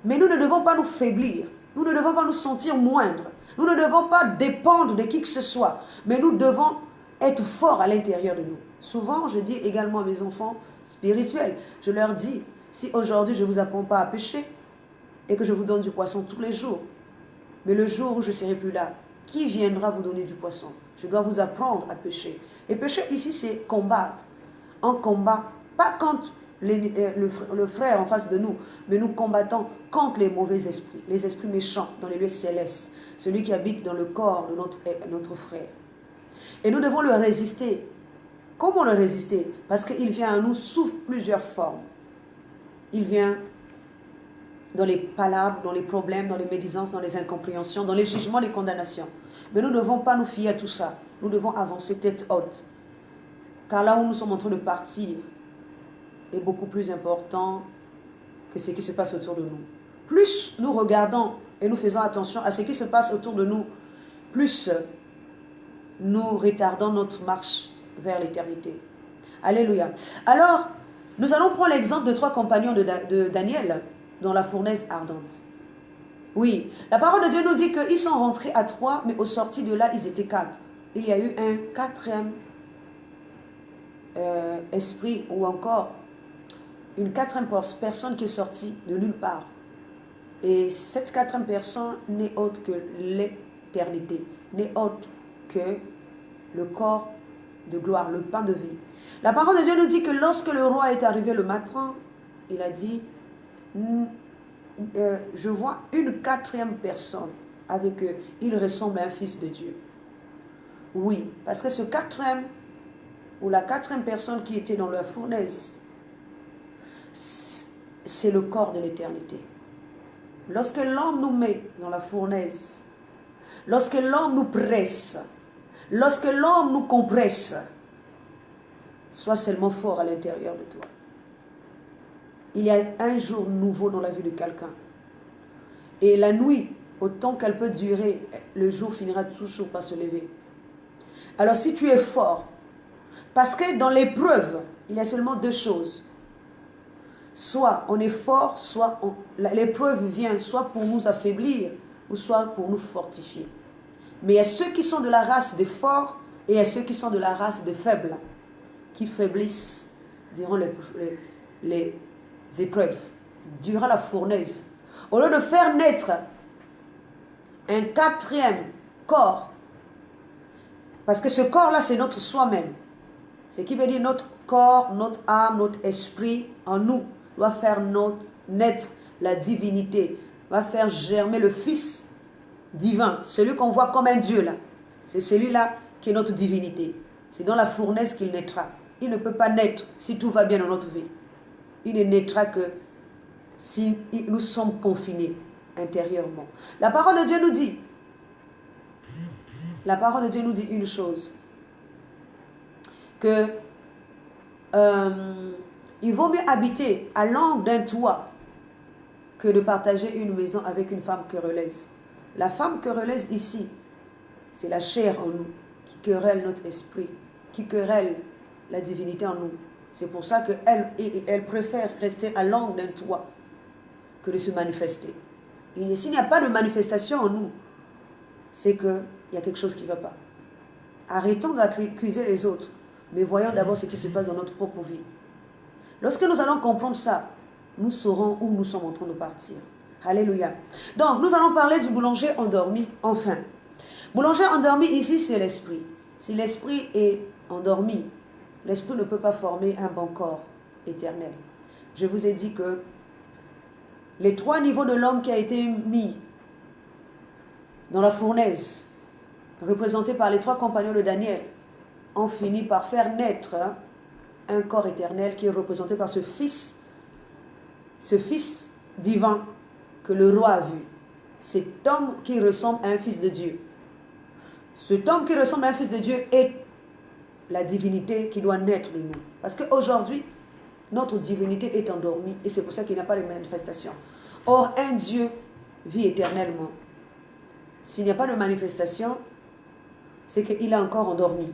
Mais nous ne devons pas nous faiblir. Nous ne devons pas nous sentir moindres. Nous ne devons pas dépendre de qui que ce soit. Mais nous devons être forts à l'intérieur de nous. Souvent, je dis également à mes enfants spirituels, je leur dis, si aujourd'hui je ne vous apprends pas à pêcher et que je vous donne du poisson tous les jours, mais le jour où je ne serai plus là, qui viendra vous donner du poisson? Je dois vous apprendre à pêcher. Et pêcher ici, c'est combattre. En combat, pas contre le frère en face de nous, mais nous combattons contre les mauvais esprits, les esprits méchants dans les lieux célestes, celui qui habite dans le corps de notre frère. Et nous devons le résister. Comment le résister? Parce qu'il vient à nous sous plusieurs formes. Il vient dans les palabres, dans les problèmes, dans les médisances, dans les incompréhensions, dans les jugements, les condamnations. Mais nous ne devons pas nous fier à tout ça. Nous devons avancer tête haute. Car là où nous sommes en train de partir est beaucoup plus important que ce qui se passe autour de nous. Plus nous regardons et nous faisons attention à ce qui se passe autour de nous, plus nous retardons notre marche vers l'éternité. Alléluia. Alors, nous allons prendre l'exemple de 3 compagnons de Daniel dans la fournaise ardente. Oui, la parole de Dieu nous dit qu'ils sont rentrés à 3, mais au sorti de là, ils étaient 4. Il y a eu un 4e esprit ou encore une 4e personne qui est sortie de nulle part. Et cette 4e personne n'est autre que l'éternité, n'est autre que le corps de gloire, le pain de vie. La parole de Dieu nous dit que lorsque le roi est arrivé le matin, il a dit, je vois une 4e personne avec eux. Il ressemble à un fils de Dieu. Oui, parce que ce 4e ou la 4e personne qui était dans la fournaise, c'est le corps de l'éternité. Lorsque l'homme nous met dans la fournaise, lorsque l'homme nous presse, lorsque l'homme nous compresse, sois seulement fort à l'intérieur de toi. Il y a un jour nouveau dans la vie de quelqu'un. Et la nuit, autant qu'elle peut durer, le jour finira toujours par se lever. Alors si tu es fort, parce que dans l'épreuve, il y a seulement 2 choses. Soit on est fort, soit l'épreuve vient soit pour nous affaiblir, ou soit pour nous fortifier. Mais il y a ceux qui sont de la race des forts, et il y a ceux qui sont de la race des faibles, qui faiblissent durant les épreuves, durant la fournaise. Au lieu de faire naître un 4e corps, parce que ce corps-là, c'est notre soi-même. Ce qui veut dire notre corps, notre âme, notre esprit en nous doit faire naître la divinité, va faire germer le Fils divin, celui qu'on voit comme un Dieu là. C'est celui-là qui est notre divinité. C'est dans la fournaise qu'il naîtra. Il ne peut pas naître si tout va bien dans notre vie. Il ne naîtra que si nous sommes confinés intérieurement. La parole de Dieu nous dit, une chose, que il vaut mieux habiter à l'angle d'un toit que de partager une maison avec une femme querelleuse. La femme querelleuse ici, c'est la chair en nous qui querelle notre esprit, qui querelle la divinité en nous. C'est pour ça qu'elle préfère rester à l'angle d'un toit que de se manifester. S'il n'y a pas de manifestation en nous, c'est qu'il y a quelque chose qui ne va pas. Arrêtons d'accuser les autres, mais voyons d'abord ce qui se passe dans notre propre vie. Lorsque nous allons comprendre ça, nous saurons où nous sommes en train de partir. Alléluia. Donc, nous allons parler du boulanger endormi, enfin. Boulanger endormi, ici, c'est l'esprit. Si l'esprit est endormi, l'esprit ne peut pas former un bon corps éternel. je vous ai dit que les 3 niveaux de l'homme qui a été mis dans la fournaise, représentés par les 3 compagnons de Daniel, ont fini par faire naître un corps éternel qui est représenté par ce fils divin que le roi a vu. Cet homme qui ressemble à un fils de Dieu. Cet homme qui ressemble à un fils de Dieu est la divinité qui doit naître de nous. Parce qu'aujourd'hui, notre divinité est endormie et c'est pour ça qu'il n'y a pas de manifestation. Or, un Dieu vit éternellement. S'il n'y a pas de manifestation, c'est qu'il est encore endormi.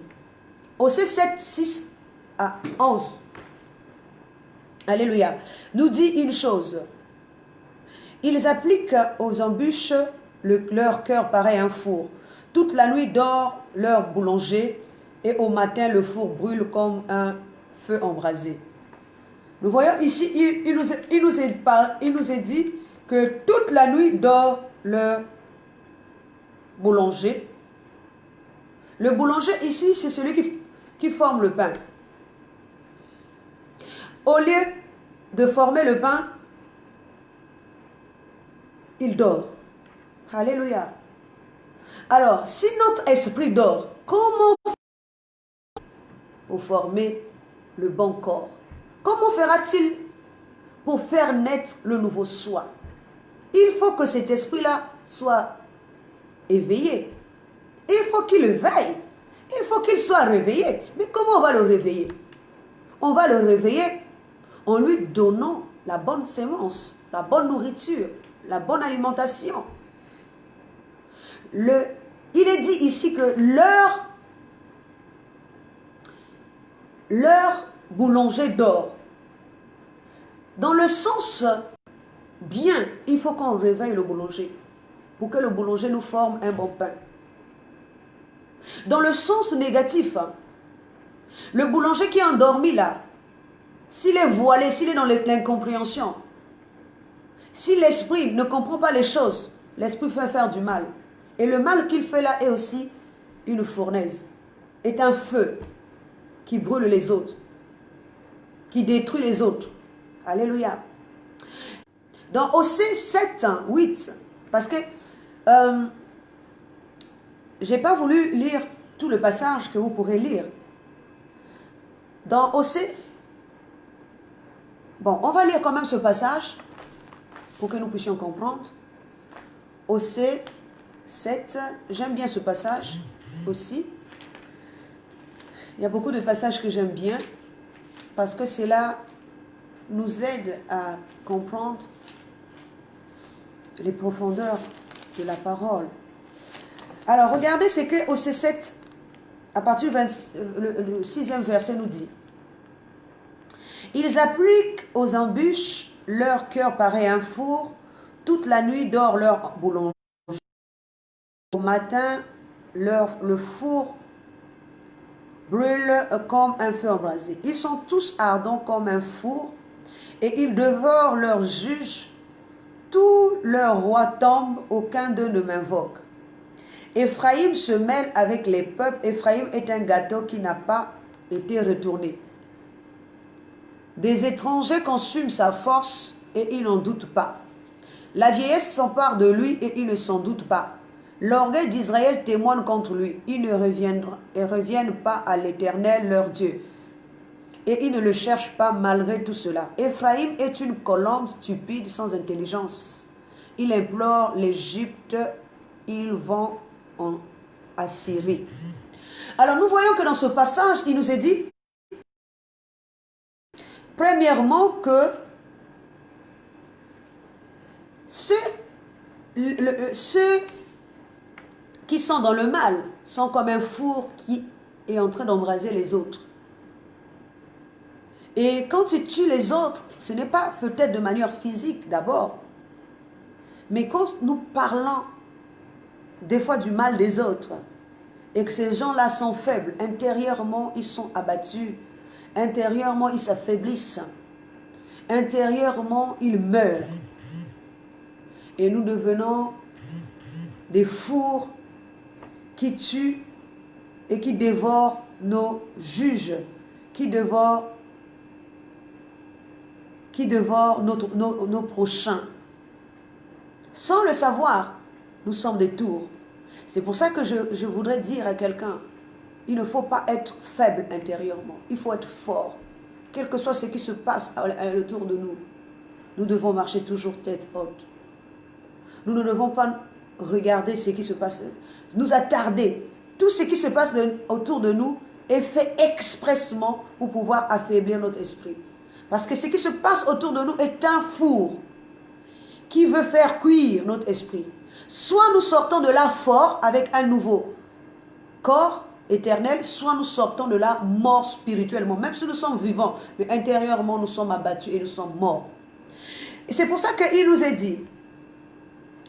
Osée 7, 6 à 11. Alléluia. Nous dit une chose. Ils appliquent aux embûches leur cœur pareil à un four. Toute la nuit dort leur boulanger et au matin le four brûle comme un feu embrasé. Nous voyons ici, il nous est dit que toute la nuit dort leur boulanger. Le boulanger ici, c'est celui qui forme le pain. Au lieu de former le pain, il dort. Alléluia. Alors, si notre esprit dort, comment pour former le bon corps? Comment fera-t-il pour faire naître le nouveau soi? Il faut que cet esprit-là soit éveillé. Il faut qu'il veille. Il faut qu'il soit réveillé. Mais comment on va le réveiller? On va le réveiller en lui donnant la bonne sémence, la bonne nourriture, la bonne alimentation. Il est dit ici que leur boulanger dort. Dans le sens bien, il faut qu'on réveille le boulanger pour que le boulanger nous forme un bon pain. Dans le sens négatif, le boulanger qui est endormi là, s'il est voilé, s'il est dans l'incompréhension, si l'esprit ne comprend pas les choses, l'esprit fait faire du mal. Et le mal qu'il fait là est aussi une fournaise, est un feu qui brûle les autres, qui détruit les autres. Alléluia. Dans Osée 7, 8, parce que je n'ai pas voulu lire tout le passage que vous pourrez lire. Dans Osée, bon, on va lire quand même ce passage pour que nous puissions comprendre. Osée 7, j'aime bien ce passage aussi. Il y a beaucoup de passages que j'aime bien parce que cela nous aide à comprendre les profondeurs de la parole. Alors, regardez ce que Osée 7, à partir du le 6e verset nous dit. Ils appliquent aux embûches leur cœur pareil à un four, toute la nuit dort leur boulanger. Au matin, le four brûle comme un feu embrasé. Ils sont tous ardents comme un four et ils dévorent leurs juges. Tous leurs rois tombent, aucun d'eux ne m'invoque. Éphraïm se mêle avec les peuples. Éphraïm est un gâteau qui n'a pas été retourné. Des étrangers consument sa force et ils n'en doutent pas. La vieillesse s'empare de lui et ils ne s'en doutent pas. L'orgueil d'Israël témoigne contre lui. Ils ne reviennent pas à l'Éternel leur Dieu. Et ils ne le cherchent pas malgré tout cela. Éphraïm est une colombe stupide sans intelligence. Il implore l'Égypte, ils vont en Assyrie. Alors nous voyons que dans ce passage, il nous est dit, premièrement, que ceux qui sont dans le mal sont comme un four qui est en train d'embraser les autres. Et quand tu tues les autres, ce n'est pas peut-être de manière physique d'abord, mais quand nous parlons des fois du mal des autres, et que ces gens-là sont faibles, intérieurement ils sont abattus, intérieurement ils s'affaiblissent, intérieurement ils meurent. Et nous devenons des fours qui tuent et qui dévorent nos juges, qui dévorent qui dévore nos prochains. Sans le savoir, nous sommes des tours. C'est pour ça que je voudrais dire à quelqu'un, il ne faut pas être faible intérieurement, il faut être fort. Quel que soit ce qui se passe autour de nous, nous devons marcher toujours tête haute. Nous ne devons pas regarder ce qui se passe, nous attarder. Tout ce qui se passe autour de nous est fait expressement pour pouvoir affaiblir notre esprit. Parce que ce qui se passe autour de nous est un four qui veut faire cuire notre esprit. Soit nous sortons de là fort avec un nouveau corps éternel, soit nous sortons de là morts spirituellement. Même si nous sommes vivants, mais intérieurement nous sommes abattus et nous sommes morts. Et c'est pour ça qu'il nous est dit,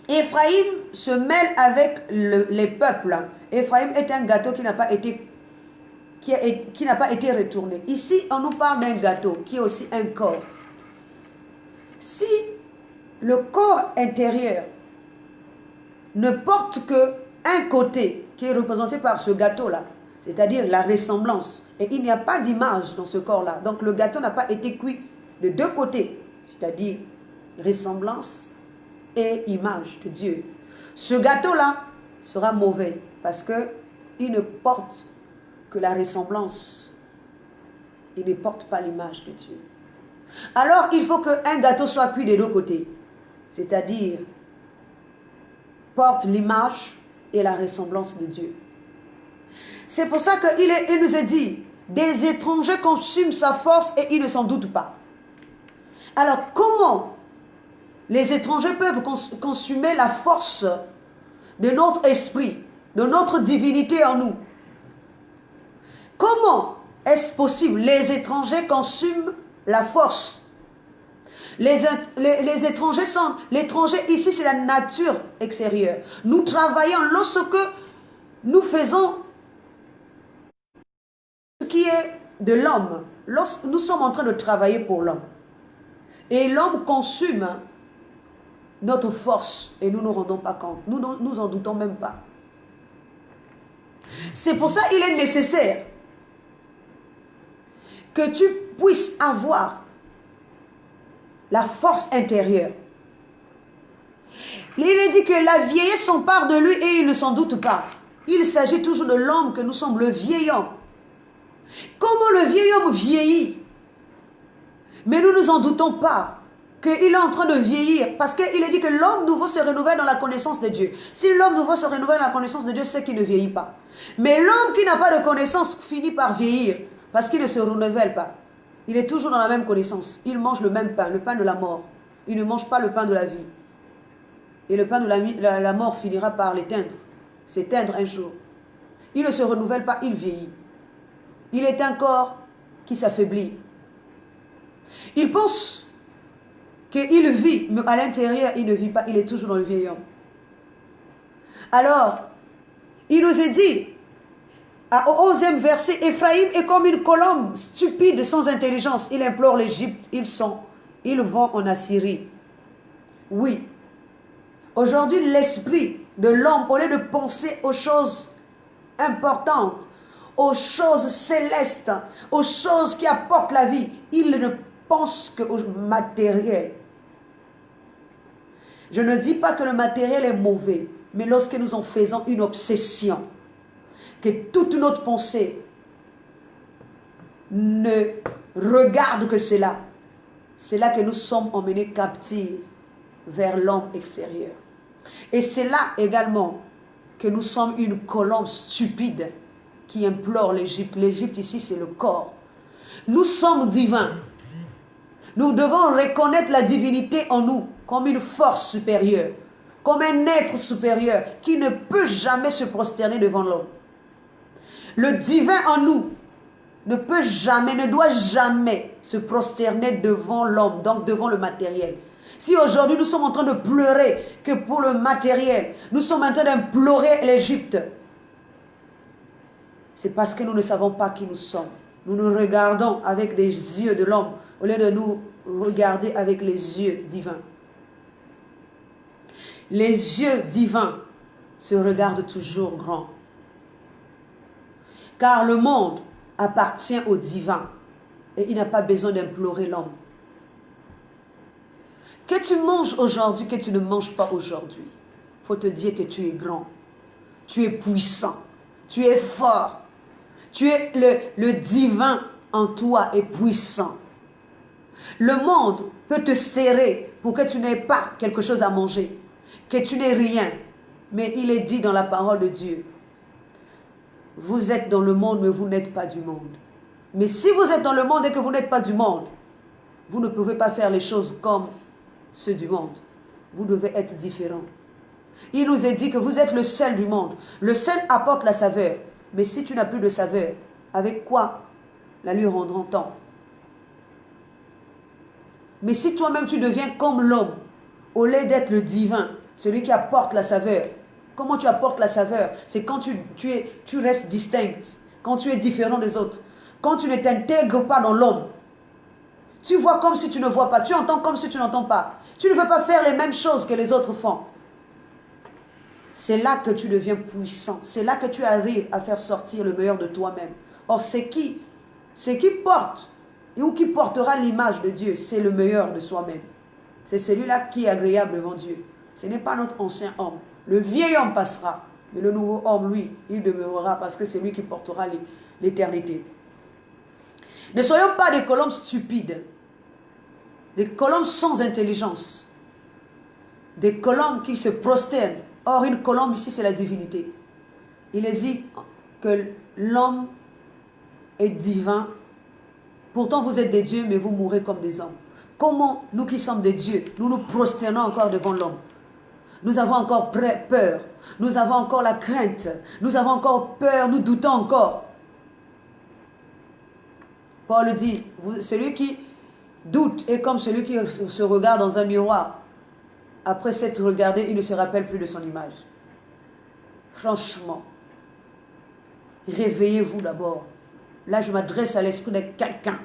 Éphraïm se mêle avec les peuples. Éphraïm est un gâteau qui n'a pas été retourné. Ici, on nous parle d'un gâteau qui est aussi un corps. Si le corps intérieur ne porte qu'un côté qui est représenté par ce gâteau-là, c'est-à-dire la ressemblance, et il n'y a pas d'image dans ce corps-là, donc le gâteau n'a pas été cuit de deux côtés, c'est-à-dire ressemblance et image de Dieu. Ce gâteau-là sera mauvais parce qu'il ne porte que la ressemblance. Il ne porte pas l'image de Dieu. Alors, il faut qu'un gâteau soit cuit des deux côtés. C'est-à-dire, porte l'image et la ressemblance de Dieu. C'est pour ça qu'il nous est dit, des étrangers consument sa force et ils ne s'en doutent pas. Alors, comment les étrangers peuvent consumer la force de notre esprit, de notre divinité en nous? Comment est-ce possible? Les étrangers consument la force. Les étrangers sont... L'étranger ici, c'est la nature extérieure. Nous travaillons lorsque nous faisons ce qui est de l'homme. Lorsque nous sommes en train de travailler pour l'homme. Et l'homme consume notre force et nous ne nous rendons pas compte. Nous nous en doutons même pas. C'est pour ça qu'il est nécessaire que tu puisses avoir la force intérieure. Il est dit que la vieillesse s'empare de lui et il ne s'en doute pas. Il s'agit toujours de l'homme que nous sommes, le vieil homme. Comment le vieil homme vieillit? Mais nous ne nous en doutons pas qu'il est en train de vieillir. Parce qu'il est dit que l'homme nouveau se renouvelle dans la connaissance de Dieu. Si l'homme nouveau se renouvelle dans la connaissance de Dieu, c'est qu'il ne vieillit pas. Mais l'homme qui n'a pas de connaissance finit par vieillir. Parce qu'il ne se renouvelle pas. Il est toujours dans la même connaissance. Il mange le même pain, le pain de la mort. Il ne mange pas le pain de la vie. Et le pain de la mort finira par l'éteindre. S'éteindre un jour. Il ne se renouvelle pas, il vieillit. Il est un corps qui s'affaiblit. Il pense qu'il vit, mais à l'intérieur, il ne vit pas. Il est toujours dans le vieil homme. Alors, il nous est dit, au 11e verset, Éphraïm est comme une colombe stupide sans intelligence. Il implore l'Égypte, ils vont en Assyrie. Oui. Aujourd'hui, l'esprit de l'homme, au lieu de penser aux choses importantes, aux choses célestes, aux choses qui apportent la vie, il ne pense qu'au matériel. Je ne dis pas que le matériel est mauvais, mais lorsque nous en faisons une obsession, que toute notre pensée ne regarde que cela, c'est là que nous sommes emmenés captifs vers l'homme extérieur. Et c'est là également que nous sommes une colombe stupide qui implore l'Égypte. L'Égypte ici, c'est le corps. Nous sommes divins. Nous devons reconnaître la divinité en nous comme une force supérieure, comme un être supérieur qui ne peut jamais se prosterner devant l'homme. Le divin en nous ne peut jamais, ne doit jamais se prosterner devant l'homme, donc devant le matériel. Si aujourd'hui nous sommes en train de pleurer que pour le matériel, nous sommes en train d'implorer l'Égypte, c'est parce que nous ne savons pas qui nous sommes. Nous nous regardons avec les yeux de l'homme au lieu de nous regarder avec les yeux divins. Les yeux divins se regardent toujours grands. Car le monde appartient au divin et il n'a pas besoin d'implorer l'homme. Que tu manges aujourd'hui, que tu ne manges pas aujourd'hui. Il faut te dire que tu es grand. Tu es puissant. Tu es fort. Tu es le divin en toi est puissant. Le monde peut te serrer pour que tu n'aies pas quelque chose à manger, que tu n'aies rien. Mais il est dit dans la parole de Dieu, vous êtes dans le monde, mais vous n'êtes pas du monde. Mais si vous êtes dans le monde et que vous n'êtes pas du monde, vous ne pouvez pas faire les choses comme ceux du monde. Vous devez être différent. Il nous est dit que vous êtes le sel du monde. Le sel apporte la saveur. Mais si tu n'as plus de saveur, avec quoi la lui rendra-t-on? Mais si toi-même tu deviens comme l'homme, au lieu d'être le divin, celui qui apporte la saveur, comment tu apportes la saveur? C'est quand tu restes distinct, quand tu es différent des autres, quand tu ne t'intègres pas dans l'homme. Tu vois comme si tu ne vois pas, tu entends comme si tu n'entends pas. Tu ne veux pas faire les mêmes choses que les autres font. C'est là que tu deviens puissant. C'est là que tu arrives à faire sortir le meilleur de toi-même. Or, c'est qui porte ou qui portera l'image de Dieu, c'est le meilleur de soi-même. C'est celui-là qui est agréable devant Dieu. Ce n'est pas notre ancien homme. Le vieil homme passera, mais le nouveau homme, lui, il demeurera parce que c'est lui qui portera l'éternité. Ne soyons pas des colombes stupides, des colombes sans intelligence, des colombes qui se prosternent. Or, une colombe ici, c'est la divinité. Il est dit que l'homme est divin. Pourtant, vous êtes des dieux, mais vous mourrez comme des hommes. Comment, nous qui sommes des dieux, nous nous prosternons encore devant l'homme? Nous avons encore peur. Nous avons encore la crainte. Nous avons encore peur. Nous doutons encore. Paul dit, celui qui doute est comme celui qui se regarde dans un miroir. Après s'être regardé, il ne se rappelle plus de son image. Franchement, réveillez-vous d'abord. Là, je m'adresse à l'esprit de quelqu'un.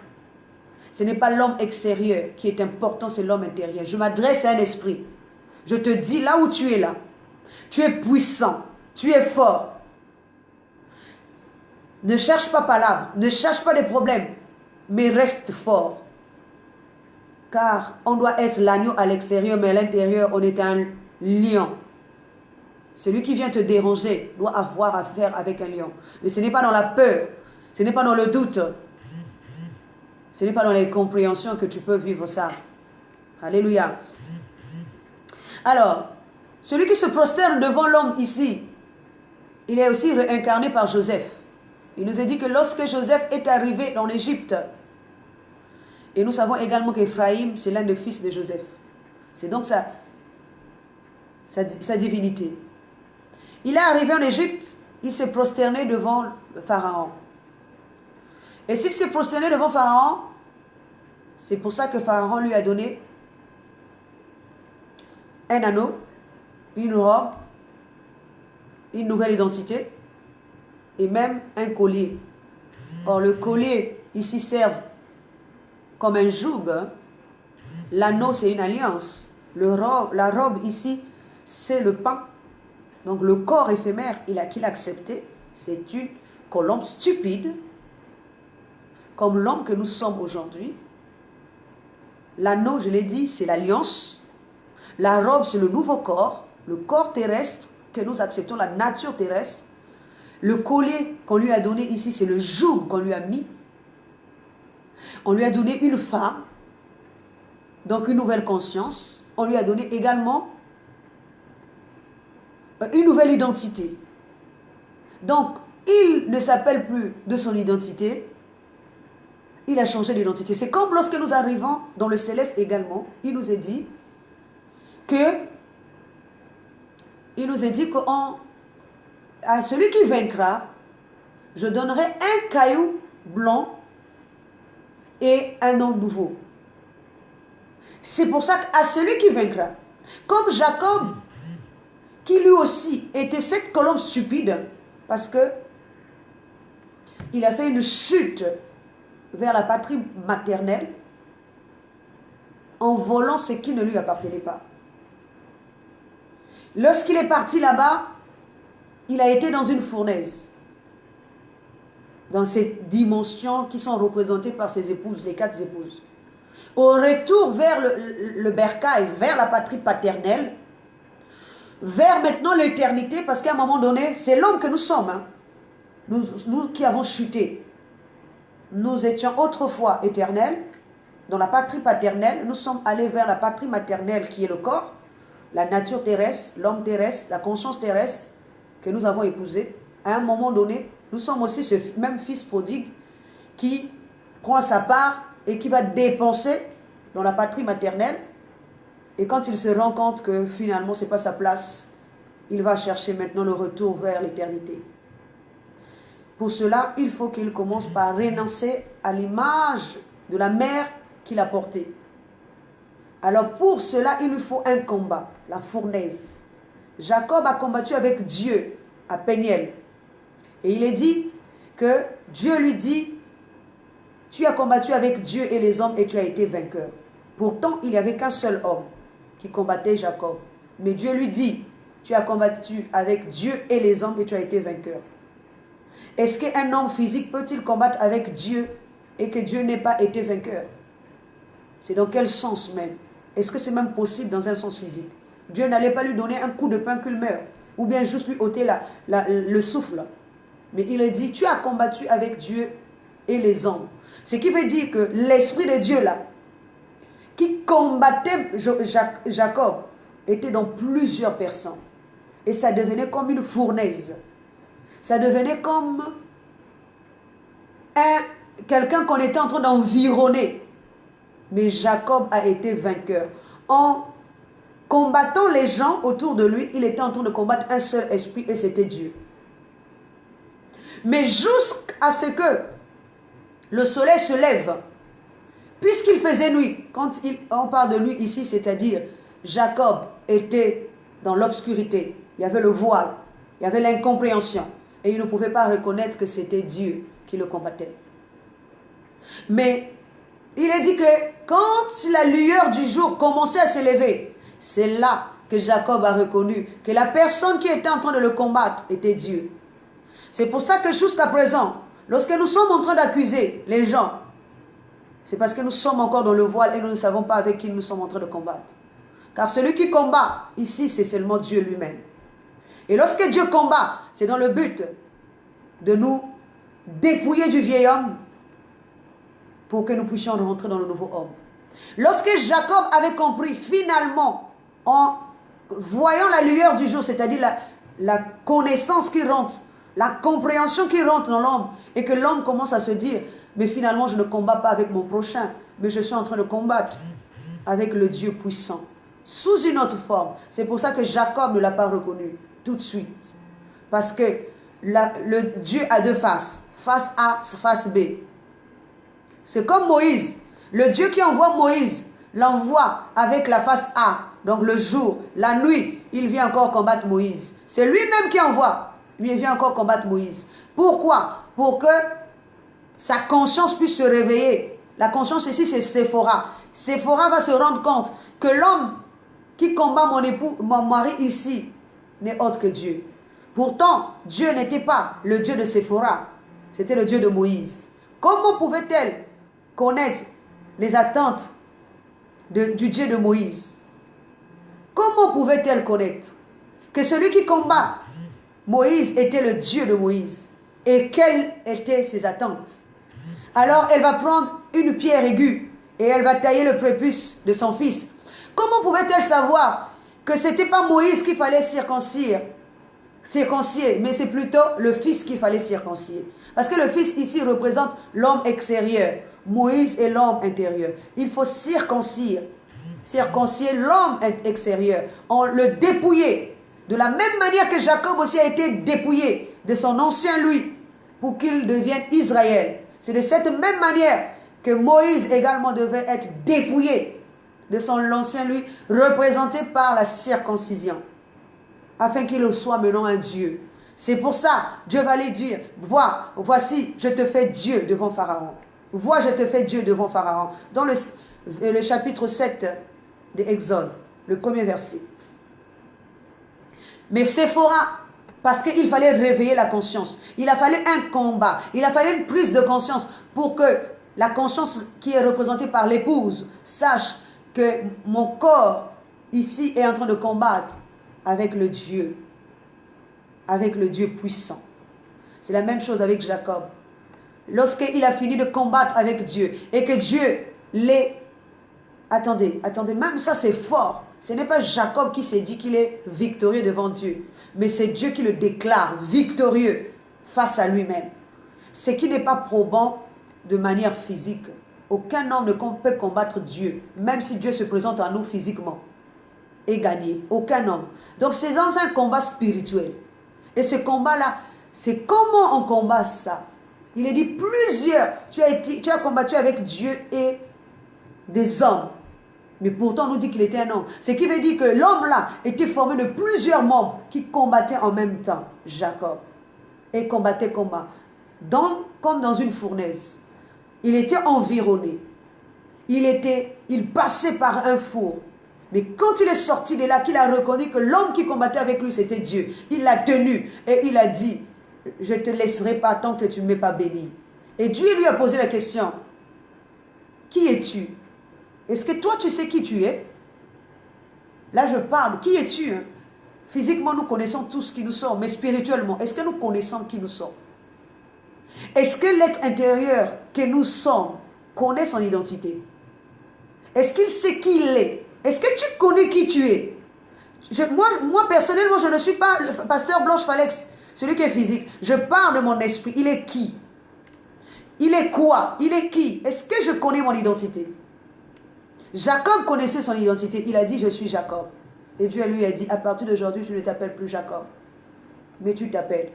Ce n'est pas l'homme extérieur qui est important, c'est l'homme intérieur. Je m'adresse à un esprit. Je te dis, là où tu es là, tu es puissant, tu es fort. Ne cherche pas palabre, ne cherche pas des problèmes, mais reste fort. Car on doit être l'agneau à l'extérieur, mais à l'intérieur, on est un lion. Celui qui vient te déranger doit avoir affaire avec un lion. Mais ce n'est pas dans la peur, ce n'est pas dans le doute, ce n'est pas dans les compréhensions que tu peux vivre ça. Alléluia. Alors, celui qui se prosterne devant l'homme ici, il est aussi réincarné par Joseph. Il nous est dit que lorsque Joseph est arrivé en Égypte, et nous savons également qu'Éphraïm, c'est l'un des fils de Joseph. C'est donc sa divinité. Il est arrivé en Égypte, il s'est prosterné devant le Pharaon. Et s'il s'est prosterné devant Pharaon, c'est pour ça que Pharaon lui a donné un anneau, une robe, une nouvelle identité et même un collier. Or, le collier ici sert comme un joug. L'anneau, c'est une alliance. La robe ici, c'est le pain. Donc, le corps éphémère qu'il a accepté, c'est une colombe stupide, comme l'homme que nous sommes aujourd'hui. L'anneau, je l'ai dit, c'est l'alliance. La robe, c'est le nouveau corps, le corps terrestre que nous acceptons, la nature terrestre. Le collier qu'on lui a donné ici, c'est le joug qu'on lui a mis. On lui a donné une femme, donc une nouvelle conscience. On lui a donné également une nouvelle identité. Donc, il ne s'appelle plus de son identité, il a changé d'identité. C'est comme lorsque nous arrivons dans le céleste également, il nous est dit qu'à celui qui vaincra, je donnerai un caillou blanc et un nom nouveau. C'est pour ça qu'à celui qui vaincra, comme Jacob, qui lui aussi était cette colombe stupide, parce que il a fait une chute vers la patrie maternelle en volant ce qui ne lui appartenait pas. Lorsqu'il est parti là-bas, il a été dans une fournaise, dans ces dimensions qui sont représentées par ses épouses, les 4 épouses. au retour vers le bercail, vers la patrie paternelle, vers maintenant l'éternité, parce qu'à un moment donné, c'est l'homme que nous sommes. Hein. Nous qui avons chuté. Nous étions autrefois éternels, dans la patrie paternelle. Nous sommes allés vers la patrie maternelle qui est le corps, la nature terrestre, l'homme terrestre, la conscience terrestre que nous avons épousée. À un moment donné, nous sommes aussi ce même fils prodigue qui prend sa part et qui va dépenser dans la patrie maternelle. Et quand il se rend compte que finalement ce n'est pas sa place, il va chercher maintenant le retour vers l'éternité. Pour cela, il faut qu'il commence par renoncer à l'image de la mère qu'il a portée. Alors pour cela, il lui faut un combat, la fournaise. Jacob a combattu avec Dieu à Péniel. Et il est dit que Dieu lui dit, tu as combattu avec Dieu et les hommes et tu as été vainqueur. Pourtant, il n'y avait qu'un seul homme qui combattait Jacob. Mais Dieu lui dit, tu as combattu avec Dieu et les hommes et tu as été vainqueur. Est-ce qu'un homme physique peut-il combattre avec Dieu et que Dieu n'ait pas été vainqueur? C'est dans quel sens même? Est-ce que c'est même possible dans un sens physique? Dieu n'allait pas lui donner un coup de pain qu'il meurt, ou bien juste lui ôter le souffle. Mais il a dit, tu as combattu avec Dieu et les hommes. Ce qui veut dire que l'Esprit de Dieu là, qui combattait Jacob, était dans plusieurs personnes. Et ça devenait comme une fournaise. Ça devenait comme quelqu'un qu'on était en train d'environner. Mais Jacob a été vainqueur. En combattant les gens autour de lui, il était en train de combattre un seul esprit et c'était Dieu. Mais jusqu'à ce que le soleil se lève, puisqu'il faisait nuit, quand on parle de nuit ici, c'est-à-dire Jacob était dans l'obscurité, il y avait le voile, il y avait l'incompréhension, et il ne pouvait pas reconnaître que c'était Dieu qui le combattait. Mais il est dit que quand la lueur du jour commençait à s'élever, c'est là que Jacob a reconnu que la personne qui était en train de le combattre était Dieu. C'est pour ça que jusqu'à présent, lorsque nous sommes en train d'accuser les gens, c'est parce que nous sommes encore dans le voile et nous ne savons pas avec qui nous sommes en train de combattre. Car celui qui combat ici, c'est seulement Dieu lui-même. Et lorsque Dieu combat, c'est dans le but de nous dépouiller du vieil homme pour que nous puissions rentrer dans le nouveau homme. Lorsque Jacob avait compris finalement, en voyant la lueur du jour, c'est-à-dire la connaissance qui rentre, la compréhension qui rentre dans l'homme, et que l'homme commence à se dire, mais finalement je ne combats pas avec mon prochain, mais je suis en train de combattre avec le Dieu puissant, sous une autre forme. C'est pour ça que Jacob ne l'a pas reconnu tout de suite. Parce que le Dieu a deux faces, face A, face B. C'est comme Moïse. Le Dieu qui envoie Moïse l'envoie avec la face A. Donc le jour, la nuit, il vient encore combattre Moïse. C'est lui-même qui envoie. Lui, il vient encore combattre Moïse. Pourquoi? Pour que sa conscience puisse se réveiller. La conscience ici, c'est Séphora. Séphora va se rendre compte que l'homme qui combat mon époux, mon mari ici, n'est autre que Dieu. Pourtant, Dieu n'était pas le Dieu de Séphora. C'était le Dieu de Moïse. Comment pouvait-elle connaître les attentes du Dieu de Moïse? Comment pouvait-elle connaître que celui qui combat Moïse était le Dieu de Moïse? Et quelles étaient ses attentes? Alors elle va prendre une pierre aiguë et elle va tailler le prépuce de son fils. Comment pouvait-elle savoir que ce n'était pas Moïse qu'il fallait circoncier, mais c'est plutôt le fils qu'il fallait circoncier? Parce que le fils ici représente l'homme extérieur. Moïse est l'homme intérieur. Il faut circoncier l'homme extérieur, en le dépouiller. De la même manière que Jacob aussi a été dépouillé de son ancien lui pour qu'il devienne Israël. C'est de cette même manière que Moïse également devait être dépouillé de son ancien lui, représenté par la circoncision, afin qu'il soit maintenant un Dieu. C'est pour ça, Dieu va lui dire, voici, je te fais Dieu devant Pharaon. Vois, je te fais Dieu devant Pharaon. Dans le chapitre 7 de Exode, le premier verset. Mais Séphora, parce qu'il fallait réveiller la conscience, il a fallu un combat, il a fallu une prise de conscience pour que la conscience qui est représentée par l'épouse, sache que mon corps ici est en train de combattre avec le Dieu puissant. C'est la même chose avec Jacob. Lorsqu'il a fini de combattre avec Dieu et que Dieu l'est... Attendez, même ça c'est fort. Ce n'est pas Jacob qui s'est dit qu'il est victorieux devant Dieu, mais c'est Dieu qui le déclare victorieux face à lui-même. Ce qui n'est pas probant de manière physique. Aucun homme ne peut combattre Dieu, même si Dieu se présente à nous physiquement, et gagner. Aucun homme. Donc c'est dans un combat spirituel. Et ce combat-là, c'est comment on combat ça. Il est dit plusieurs. Tu as combattu avec Dieu et des hommes. Mais pourtant, on nous dit qu'il était un homme. Ce qui veut dire que l'homme-là était formé de plusieurs membres qui combattaient en même temps. Jacob. Et combattait comment? Comme dans une fournaise. Il était environné. Il passait par un four. Mais quand il est sorti de là, qu'il a reconnu que l'homme qui combattait avec lui, c'était Dieu. Il l'a tenu et il a dit, je ne te laisserai pas tant que tu ne m'aies pas béni. Et Dieu lui a posé la question, qui es-tu? Est-ce que toi, tu sais qui tu es? Là, je parle. Qui es-tu? Physiquement, nous connaissons tous qui nous sommes. Mais spirituellement, est-ce que nous connaissons qui nous sommes? Est-ce que l'être intérieur que nous sommes connaît son identité? Est-ce qu'il sait qui il est? Est-ce que tu connais qui tu es? Moi, personnellement, je ne suis pas le pasteur Blanche Falex, celui qui est physique. Je parle de mon esprit. Il est qui? Il est quoi? Il est qui? Est-ce que je connais mon identité? Jacob connaissait son identité. Il a dit, je suis Jacob. Et Dieu lui a dit, à partir d'aujourd'hui, je ne t'appelle plus Jacob, mais tu t'appelles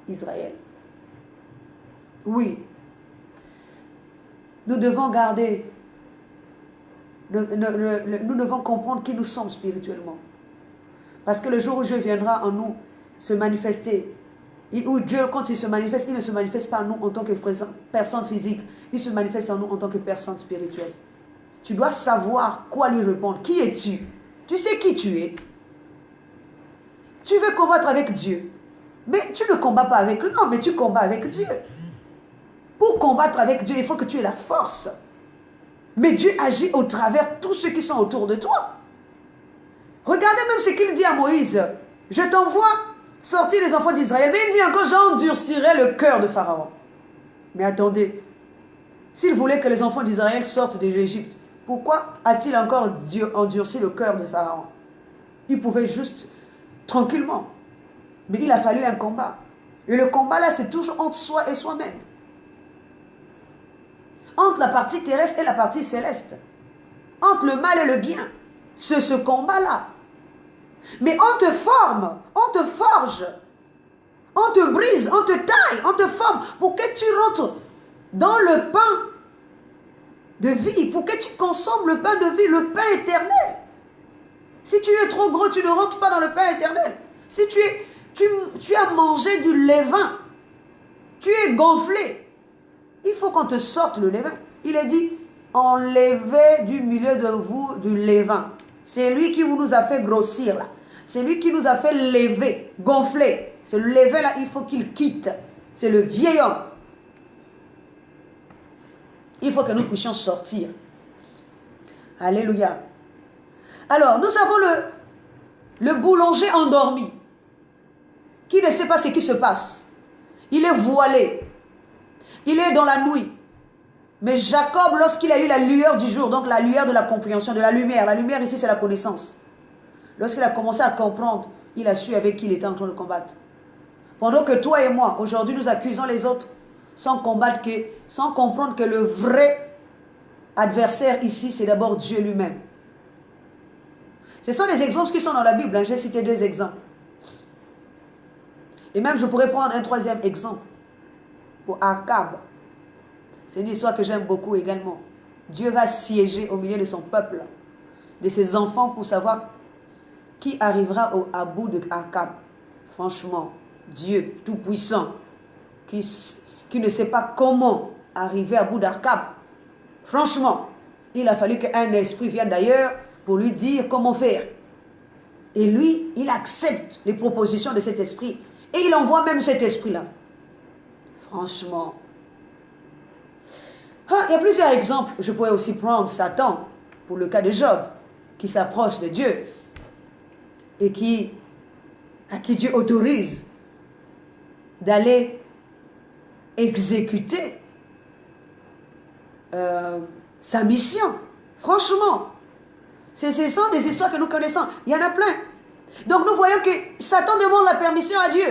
Israël. Oui. Nous devons garder, nous devons comprendre qui nous sommes spirituellement. Parce que le jour où Dieu viendra en nous se manifester, où Dieu, quand il se manifeste, il ne se manifeste pas en nous en tant que personne physique, il se manifeste en nous en tant que personne spirituelle. Tu dois savoir quoi lui répondre. Qui es-tu? Tu sais qui tu es. Tu veux combattre avec Dieu. Mais tu ne combats pas avec lui. Non, mais tu combats avec Dieu. Pour combattre avec Dieu, il faut que tu aies la force. Mais Dieu agit au travers de tous ceux qui sont autour de toi. Regardez même ce qu'il dit à Moïse. Je t'envoie sortir les enfants d'Israël. Mais il dit encore, j'endurcirai le cœur de Pharaon. Mais attendez. S'il voulait que les enfants d'Israël sortent de l'Égypte, pourquoi a-t-il encore endurci le cœur de Pharaon? Il pouvait juste, tranquillement. Mais il a fallu un combat. Et le combat là, c'est toujours entre soi et soi-même. Entre la partie terrestre et la partie céleste. Entre le mal et le bien. C'est ce combat-là. Mais on te forme, on te forge, on te brise, on te taille, on te forme pour que tu rentres dans le pain de vie, pour que tu consommes le pain de vie, le pain éternel. Si tu es trop gros, tu ne rentres pas dans le pain éternel. Si tu as mangé du levain, tu es gonflé, il faut qu'on te sorte le levain. Il a dit, enlevez du milieu de vous du levain. C'est lui qui nous a fait grossir là. C'est lui qui nous a fait lever, gonfler. Ce levain là, il faut qu'il quitte. C'est le vieil homme. Il faut que nous puissions sortir. Alléluia. Alors, nous avons le boulanger endormi, qui ne sait pas ce qui se passe. Il est voilé. Il est dans la nuit. Mais Jacob, lorsqu'il a eu la lueur du jour, donc la lueur de la compréhension, de la lumière ici c'est la connaissance. Lorsqu'il a commencé à comprendre, il a su avec qui il était en train de combattre. Pendant que toi et moi, aujourd'hui, nous accusons les autres sans comprendre que le vrai adversaire ici, c'est d'abord Dieu lui-même. Ce sont des exemples qui sont dans la Bible. Hein. J'ai cité 2 exemples. Et même, je pourrais prendre un 3e exemple. Pour Akab. C'est une histoire que j'aime beaucoup également. Dieu va siéger au milieu de son peuple, de ses enfants, pour savoir qui arrivera à bout de Akab. Franchement, Dieu tout-puissant, qui ne sait pas comment arriver à bout d'Akab. Franchement, il a fallu qu'un esprit vienne d'ailleurs pour lui dire comment faire. Et lui, il accepte les propositions de cet esprit. Et il envoie même cet esprit-là. Franchement. Ah, il y a plusieurs exemples. Je pourrais aussi prendre Satan, pour le cas de Job, qui s'approche de Dieu et à qui Dieu autorise d'aller exécuter sa mission. Franchement, ce sont des histoires que nous connaissons. Il y en a plein. Donc nous voyons que Satan demande la permission à Dieu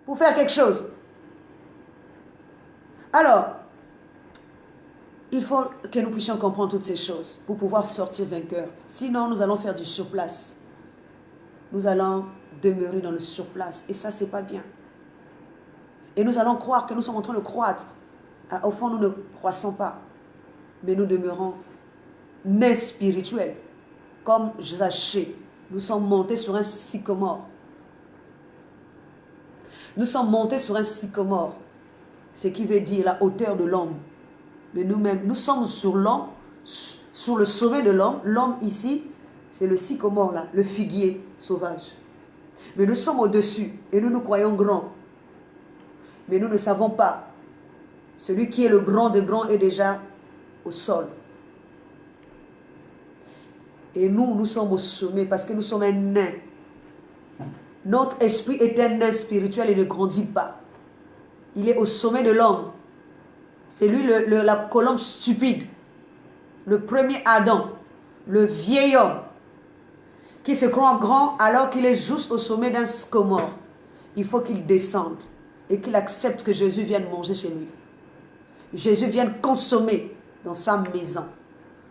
pour faire quelque chose. Alors, il faut que nous puissions comprendre toutes ces choses pour pouvoir sortir vainqueurs. Sinon, nous allons faire du surplace. Nous allons demeurer dans le surplace. Et ça, c'est pas bien. Et nous allons croire que nous sommes en train de croître. Au fond, nous ne croissons pas. Mais nous demeurons nés spirituels. Comme Zachée. Nous sommes montés sur un sycomore. Nous sommes montés sur un sycomore. Ce qui veut dire la hauteur de l'homme. Mais nous-mêmes, nous sommes sur l'homme, sur le sommet de l'homme. L'homme ici, c'est le sycomore là, le figuier sauvage. Mais nous sommes au-dessus et nous nous croyons grands. Mais nous ne savons pas. Celui qui est le grand de grands est déjà au sol. Et nous, nous sommes au sommet parce que nous sommes un nain. Notre esprit est un nain spirituel et ne grandit pas. Il est au sommet de l'homme. C'est lui la colombe stupide. Le premier Adam. Le vieil homme. Qui se croit grand alors qu'il est juste au sommet d'un sycomore. Il faut qu'il descende. Et qu'il accepte que Jésus vienne manger chez lui. Jésus vienne consommer dans sa maison.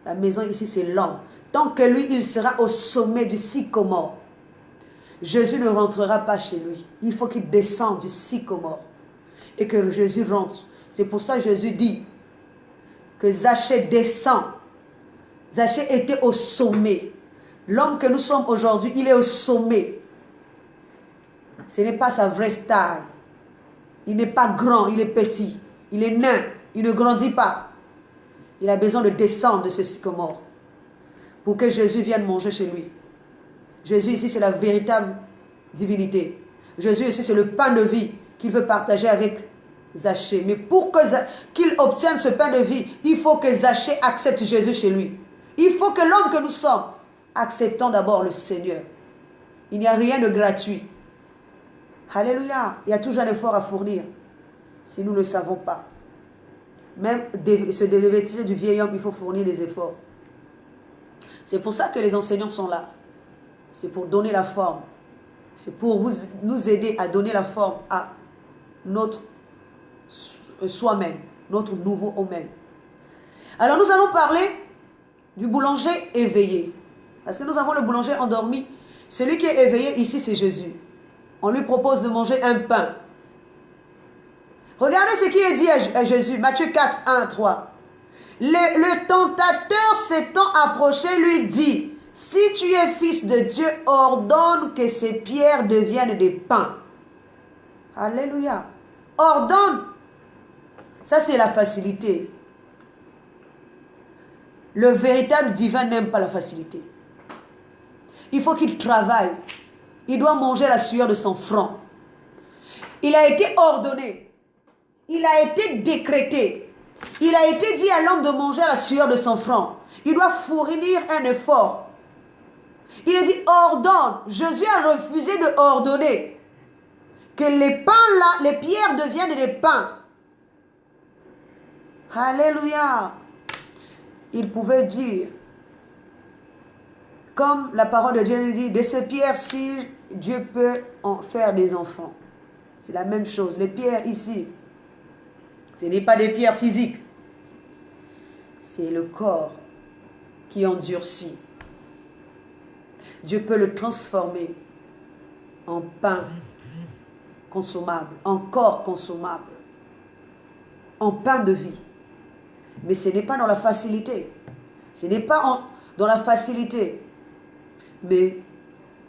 La maison ici, c'est l'homme. Tant que lui, il sera au sommet du sycomore. Jésus ne rentrera pas chez lui. Il faut qu'il descende du sycomore. Et que Jésus rentre. C'est pour ça que Jésus dit que Zachée descend. Zachée était au sommet. L'homme que nous sommes aujourd'hui, il est au sommet. Ce n'est pas sa vraie style. Il n'est pas grand, il est petit. Il est nain, il ne grandit pas. Il a besoin de descendre de ce sycomore pour que Jésus vienne manger chez lui. Jésus ici, c'est la véritable divinité. Jésus ici, c'est le pain de vie qu'il veut partager avec Zachée. Mais pour qu'il obtienne ce pain de vie, il faut que Zachée accepte Jésus chez lui. Il faut que l'homme que nous sommes acceptons d'abord le Seigneur. Il n'y a rien de gratuit. Alléluia. Il y a toujours un effort à fournir. Si nous ne le savons pas. Même se dévêtir du vieil homme, il faut fournir des efforts. C'est pour ça que les enseignants sont là. C'est pour donner la forme. C'est pour nous aider à donner la forme à notre soi-même, notre nouveau homme. Alors nous allons parler du boulanger éveillé. Parce que nous avons le boulanger endormi. Celui qui est éveillé ici, c'est Jésus. On lui propose de manger un pain. Regardez ce qui est dit à Jésus. Matthieu 4, 1, 3. Le tentateur s'étant approché lui dit, si tu es fils de Dieu, ordonne que ces pierres deviennent des pains. Alléluia. Ordonne. Ça, c'est la facilité. Le véritable divin n'aime pas la facilité. Il faut qu'il travaille. Il doit manger la sueur de son front. Il a été ordonné. Il a été décrété. Il a été dit à l'homme de manger la sueur de son front. Il doit fournir un effort. Il a dit ordonne. Jésus a refusé de ordonner que les pains là, les pierres deviennent des pains. Alléluia. Il pouvait dire, comme la parole de Dieu nous dit, de ces pierres-ci, Dieu peut en faire des enfants. C'est la même chose. Les pierres ici, ce n'est pas des pierres physiques. C'est le corps qui endurcit. Dieu peut le transformer en pain consommable, en corps consommable, en pain de vie. Mais ce n'est pas dans la facilité. Ce n'est pas dans la facilité. Mais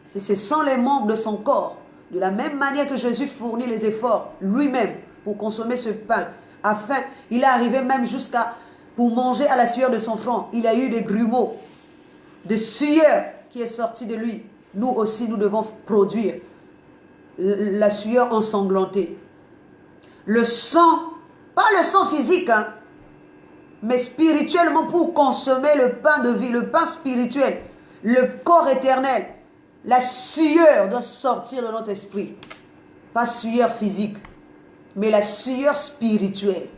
c'est sans les membres de son corps. De la même manière que Jésus fournit les efforts lui-même pour consommer ce pain. Afin, il est arrivé même jusqu'à pour manger à la sueur de son front. Il a eu des grumeaux de sueur qui est sorti de lui. Nous aussi, nous devons produire la sueur ensanglantée. Le sang, pas le sang physique, hein. mais spirituellement pour consommer le pain de vie, le pain spirituel, le corps éternel. La sueur doit sortir de notre esprit. Pas sueur physique, mais la sueur spirituelle.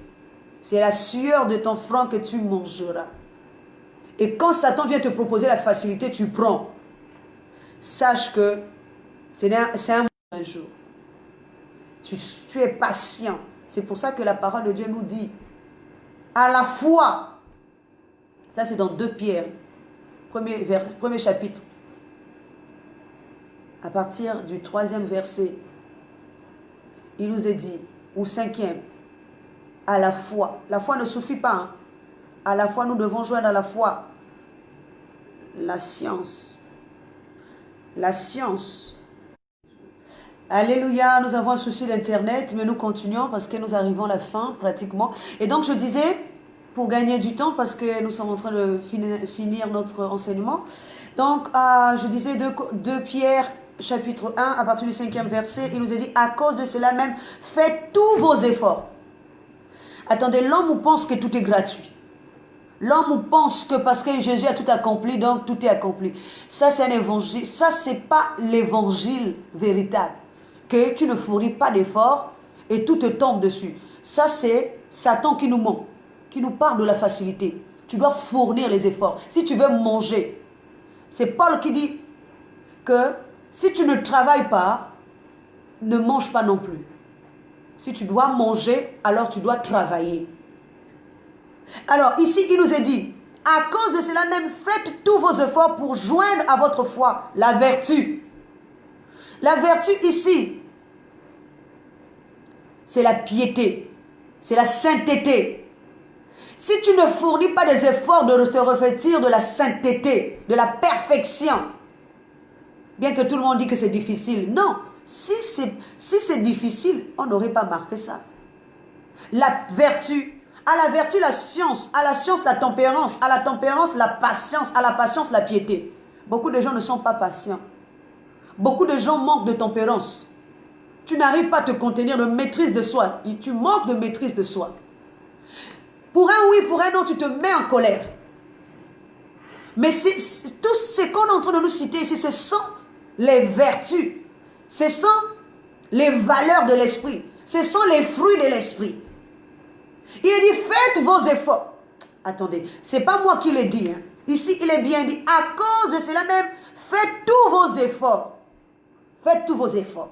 C'est la sueur de ton front que tu mangeras. Et quand Satan vient te proposer la facilité, tu prends. Sache que c'est un jour. Tu es patient. C'est pour ça que la parole de Dieu nous dit, à la fois, ça c'est dans 2 Pierre, premier chapitre, à partir du 3e verset, il nous est dit, ou 5e, à la foi. La foi ne suffit pas. Hein. À la foi, nous devons joindre à la foi la science. La science. Alléluia, nous avons un souci d'Internet, mais nous continuons parce que nous arrivons à la fin pratiquement. Et donc je disais, pour gagner du temps, parce que nous sommes en train de finir notre enseignement, donc je disais 2 Pierre chapitre 1, à partir du 5e verset, il nous est dit, à cause de cela même, faites tous vos efforts. Attendez, l'homme pense que tout est gratuit. L'homme pense que parce que Jésus a tout accompli, donc tout est accompli. Ça, c'est un évangile. Ça, c'est pas l'évangile véritable. Que tu ne fournis pas d'efforts et tout te tombe dessus. Ça, c'est Satan qui nous ment, qui nous parle de la facilité. Tu dois fournir les efforts. Si tu veux manger, c'est Paul qui dit que si tu ne travailles pas, ne mange pas non plus. Si tu dois manger, alors tu dois travailler. Alors ici, il nous est dit, à cause de cela même, faites tous vos efforts pour joindre à votre foi la vertu. La vertu ici, c'est la piété, c'est la sainteté. Si tu ne fournis pas des efforts de te revêtir de la sainteté, de la perfection, bien que tout le monde dit que c'est difficile, non. Si c'est difficile, on n'aurait pas marqué ça. La vertu, à la vertu la science, à la science la tempérance, à la tempérance la patience, à la patience la piété. Beaucoup de gens ne sont pas patients. Beaucoup de gens manquent de tempérance. Tu n'arrives pas à te contenir de maîtrise de soi. Tu manques de maîtrise de soi. Pour un oui, pour un non, tu te mets en colère. Mais tout ce qu'on est en train de nous citer ici, ce sont les vertus. Ce sont les valeurs de l'esprit. Ce sont les fruits de l'esprit. Il est dit, faites vos efforts. Attendez, ce n'est pas moi qui l'ai dit. Hein. Ici, il est bien dit, à cause de cela même, faites tous vos efforts. Faites tous vos efforts.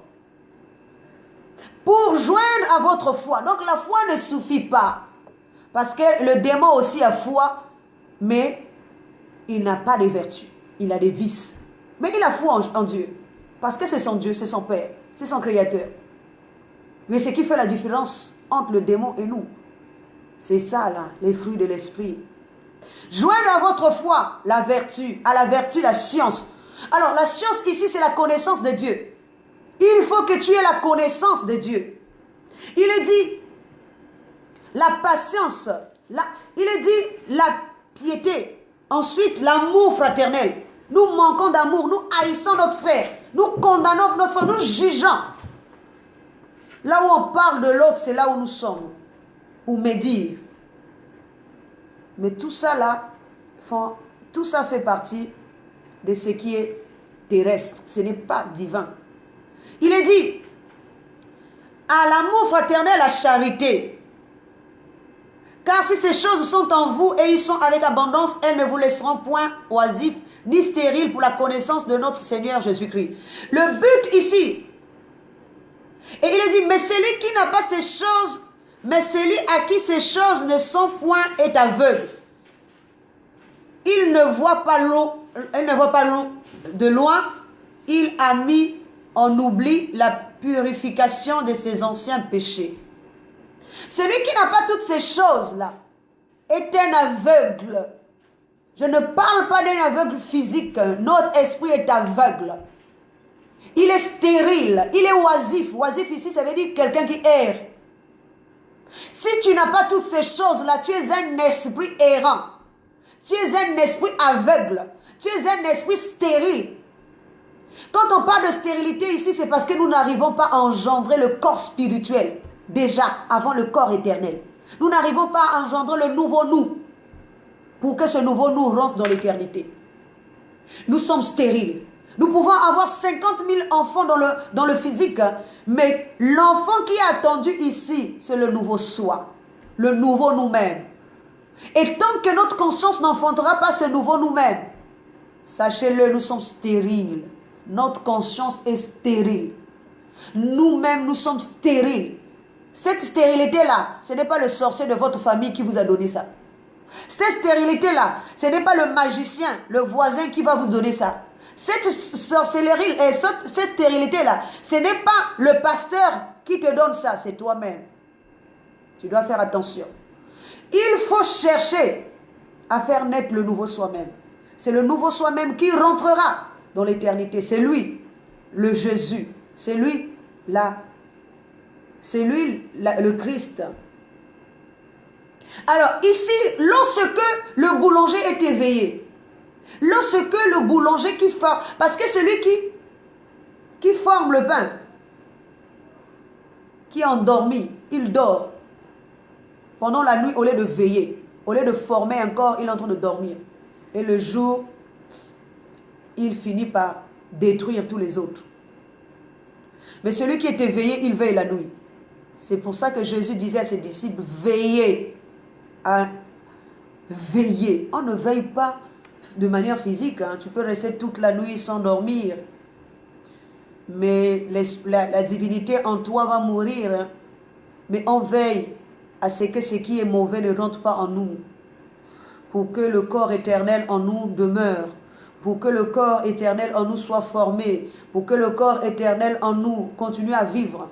Pour joindre à votre foi. Donc la foi ne suffit pas. Parce que le démon aussi a foi, mais il n'a pas de vertu. Il a des vices. Mais il a foi en Dieu. Parce que c'est son Dieu, c'est son Père, c'est son Créateur. Mais ce qui fait la différence entre le démon et nous, c'est ça là, les fruits de l'esprit. Joindre à votre foi la vertu, à la vertu la science. Alors la science ici, c'est la connaissance de Dieu. Il faut que tu aies la connaissance de Dieu. Il est dit, la patience, il est dit, la piété. Ensuite, l'amour fraternel. Nous manquons d'amour, nous haïssons notre frère, nous condamnons notre frère, nous jugeons. Là où on parle de l'autre, c'est là où nous sommes. Ou médire. Mais tout ça là, tout ça fait partie de ce qui est terrestre. Ce n'est pas divin. Il est dit, à l'amour fraternel, la charité. Car si ces choses sont en vous et ils sont avec abondance, elles ne vous laisseront point oisifs ni stériles pour la connaissance de notre Seigneur Jésus-Christ. Le but ici, et il est dit, mais celui qui n'a pas ces choses, mais celui à qui ces choses ne sont point est aveugle. Il ne voit pas l'eau de loin, il a mis en oubli la purification de ses anciens péchés. Celui qui n'a pas toutes ces choses-là est un aveugle. Je ne parle pas d'un aveugle physique. Notre esprit est aveugle. Il est stérile. Il est oisif. Oisif ici, ça veut dire quelqu'un qui erre. Si tu n'as pas toutes ces choses-là, tu es un esprit errant. Tu es un esprit aveugle. Tu es un esprit stérile. Quand on parle de stérilité ici, c'est parce que nous n'arrivons pas à engendrer le corps spirituel. Déjà, avant le corps éternel. Nous n'arrivons pas à engendrer le nouveau nous. pour que ce nouveau nous rentre dans l'éternité. Nous sommes stériles. Nous pouvons avoir 50 000 enfants dans le physique, mais l'enfant qui est attendu ici, c'est le nouveau soi, le nouveau nous-mêmes. Et tant que notre conscience n'enfantera pas ce nouveau nous-mêmes, sachez-le, nous sommes stériles. Notre conscience est stérile. Nous-mêmes, nous sommes stériles. Cette stérilité-là, ce n'est pas le sorcier de votre famille qui vous a donné ça. Cette stérilité-là, ce n'est pas le magicien, le voisin qui va vous donner ça. Cette sorcellerie et cette stérilité-là, ce n'est pas le pasteur qui te donne ça, c'est toi-même. Tu dois faire attention. Il faut chercher à faire naître le nouveau soi-même. C'est le nouveau soi-même qui rentrera dans l'éternité. C'est lui, le Jésus. C'est lui, le Christ. Alors ici, lorsque le boulanger est éveillé, lorsque le boulanger qui forme, parce que celui qui forme le pain, qui est endormi, il dort. Pendant la nuit, au lieu de veiller, au lieu de former un corps, il est en train de dormir. Et le jour, il finit par détruire tous les autres. Mais celui qui est éveillé, il veille la nuit. C'est pour ça que Jésus disait à ses disciples, veillez. Veiller. On ne veille pas de manière physique. Hein. Tu peux rester toute la nuit sans dormir. Mais la divinité en toi va mourir. Hein. Mais on veille à ce que ce qui est mauvais ne rentre pas en nous. Pour que le corps éternel en nous demeure. Pour que le corps éternel en nous soit formé. Pour que le corps éternel en nous continue à vivre.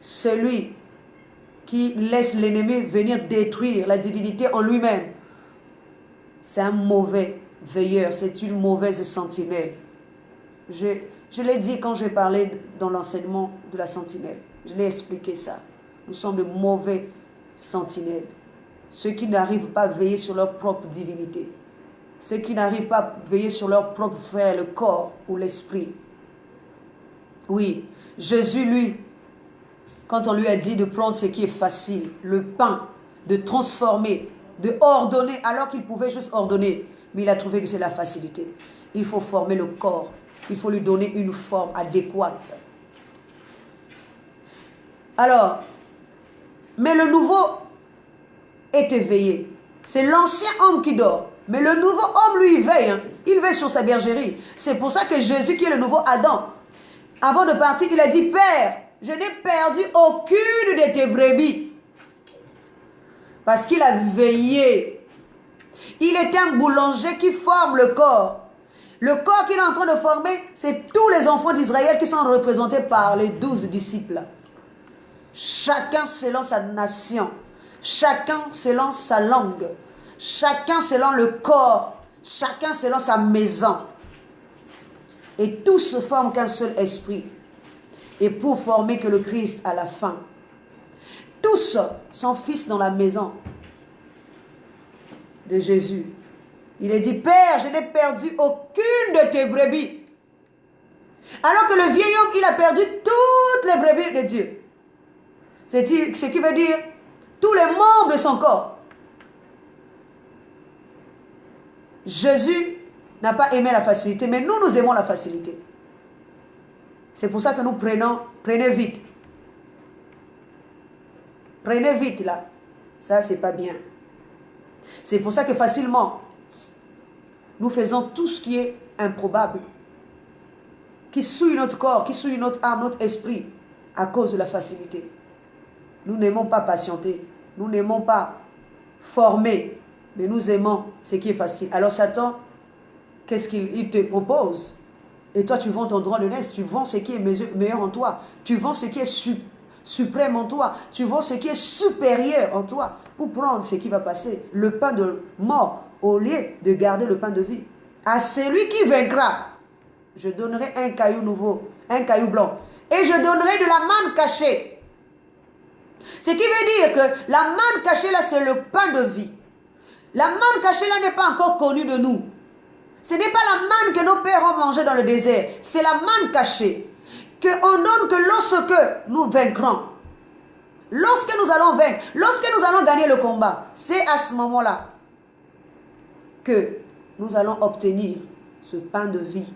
Celui qui laisse l'ennemi venir détruire la divinité en lui-même, c'est un mauvais veilleur, c'est une mauvaise sentinelle. Je l'ai dit quand j'ai parlé dans l'enseignement de la sentinelle. Je l'ai expliqué ça. Nous sommes de mauvais sentinelles. Ceux qui n'arrivent pas à veiller sur leur propre divinité. Ceux qui n'arrivent pas à veiller sur leur propre frère, le corps ou l'esprit. Oui, Jésus, lui, quand on lui a dit de prendre ce qui est facile, le pain, de transformer, de ordonner, alors qu'il pouvait juste ordonner, mais il a trouvé que c'est la facilité. Il faut former le corps, il faut lui donner une forme adéquate. Alors, mais le nouveau est éveillé. C'est l'ancien homme qui dort. Mais le nouveau homme, lui, il veille. Hein. Il veille sur sa bergerie. C'est pour ça que Jésus, qui est le nouveau Adam, avant de partir, il a dit, Père, je n'ai perdu aucune de tes brebis. Parce qu'il a veillé. Il est un boulanger qui forme le corps. Le corps qu'il est en train de former, c'est tous les enfants d'Israël qui sont représentés par les 12 disciples. Chacun selon sa nation. Chacun selon sa langue. Chacun selon le corps. Chacun selon sa maison. Et tous se forment qu'un seul esprit. Et pour former que le Christ à la fin. Tous sont fils dans la maison de Jésus. Il est dit, Père, je n'ai perdu aucune de tes brebis. Alors que le vieil homme, il a perdu toutes les brebis de Dieu. C'est ce qui veut dire tous les membres de son corps. Jésus n'a pas aimé la facilité, mais nous aimons la facilité. C'est pour ça que nous prenez vite. Prenez vite là. Ça, c'est pas bien. C'est pour ça que facilement, nous faisons tout ce qui est improbable, qui souille notre corps, qui souille notre âme, notre esprit, à cause de la facilité. Nous n'aimons pas patienter. Nous n'aimons pas former, mais nous aimons ce qui est facile. Alors Satan, qu'est-ce qu'il te propose? Et toi, tu vends ton droit de naissance, tu vends ce qui est meilleur en toi. Tu vends ce qui est suprême en toi. Tu vends ce qui est supérieur en toi pour prendre ce qui va passer. Le pain de mort au lieu de garder le pain de vie. À celui qui vaincra, je donnerai un caillou nouveau, un caillou blanc. Et je donnerai de la manne cachée. Ce qui veut dire que la manne cachée là, c'est le pain de vie. La manne cachée là n'est pas encore connue de nous. Ce n'est pas la manne que nos pères ont mangée dans le désert. C'est la manne cachée. Qu'on donne que lorsque nous vaincrons. Lorsque nous allons vaincre. Lorsque nous allons gagner le combat. C'est à ce moment-là que nous allons obtenir ce pain de vie.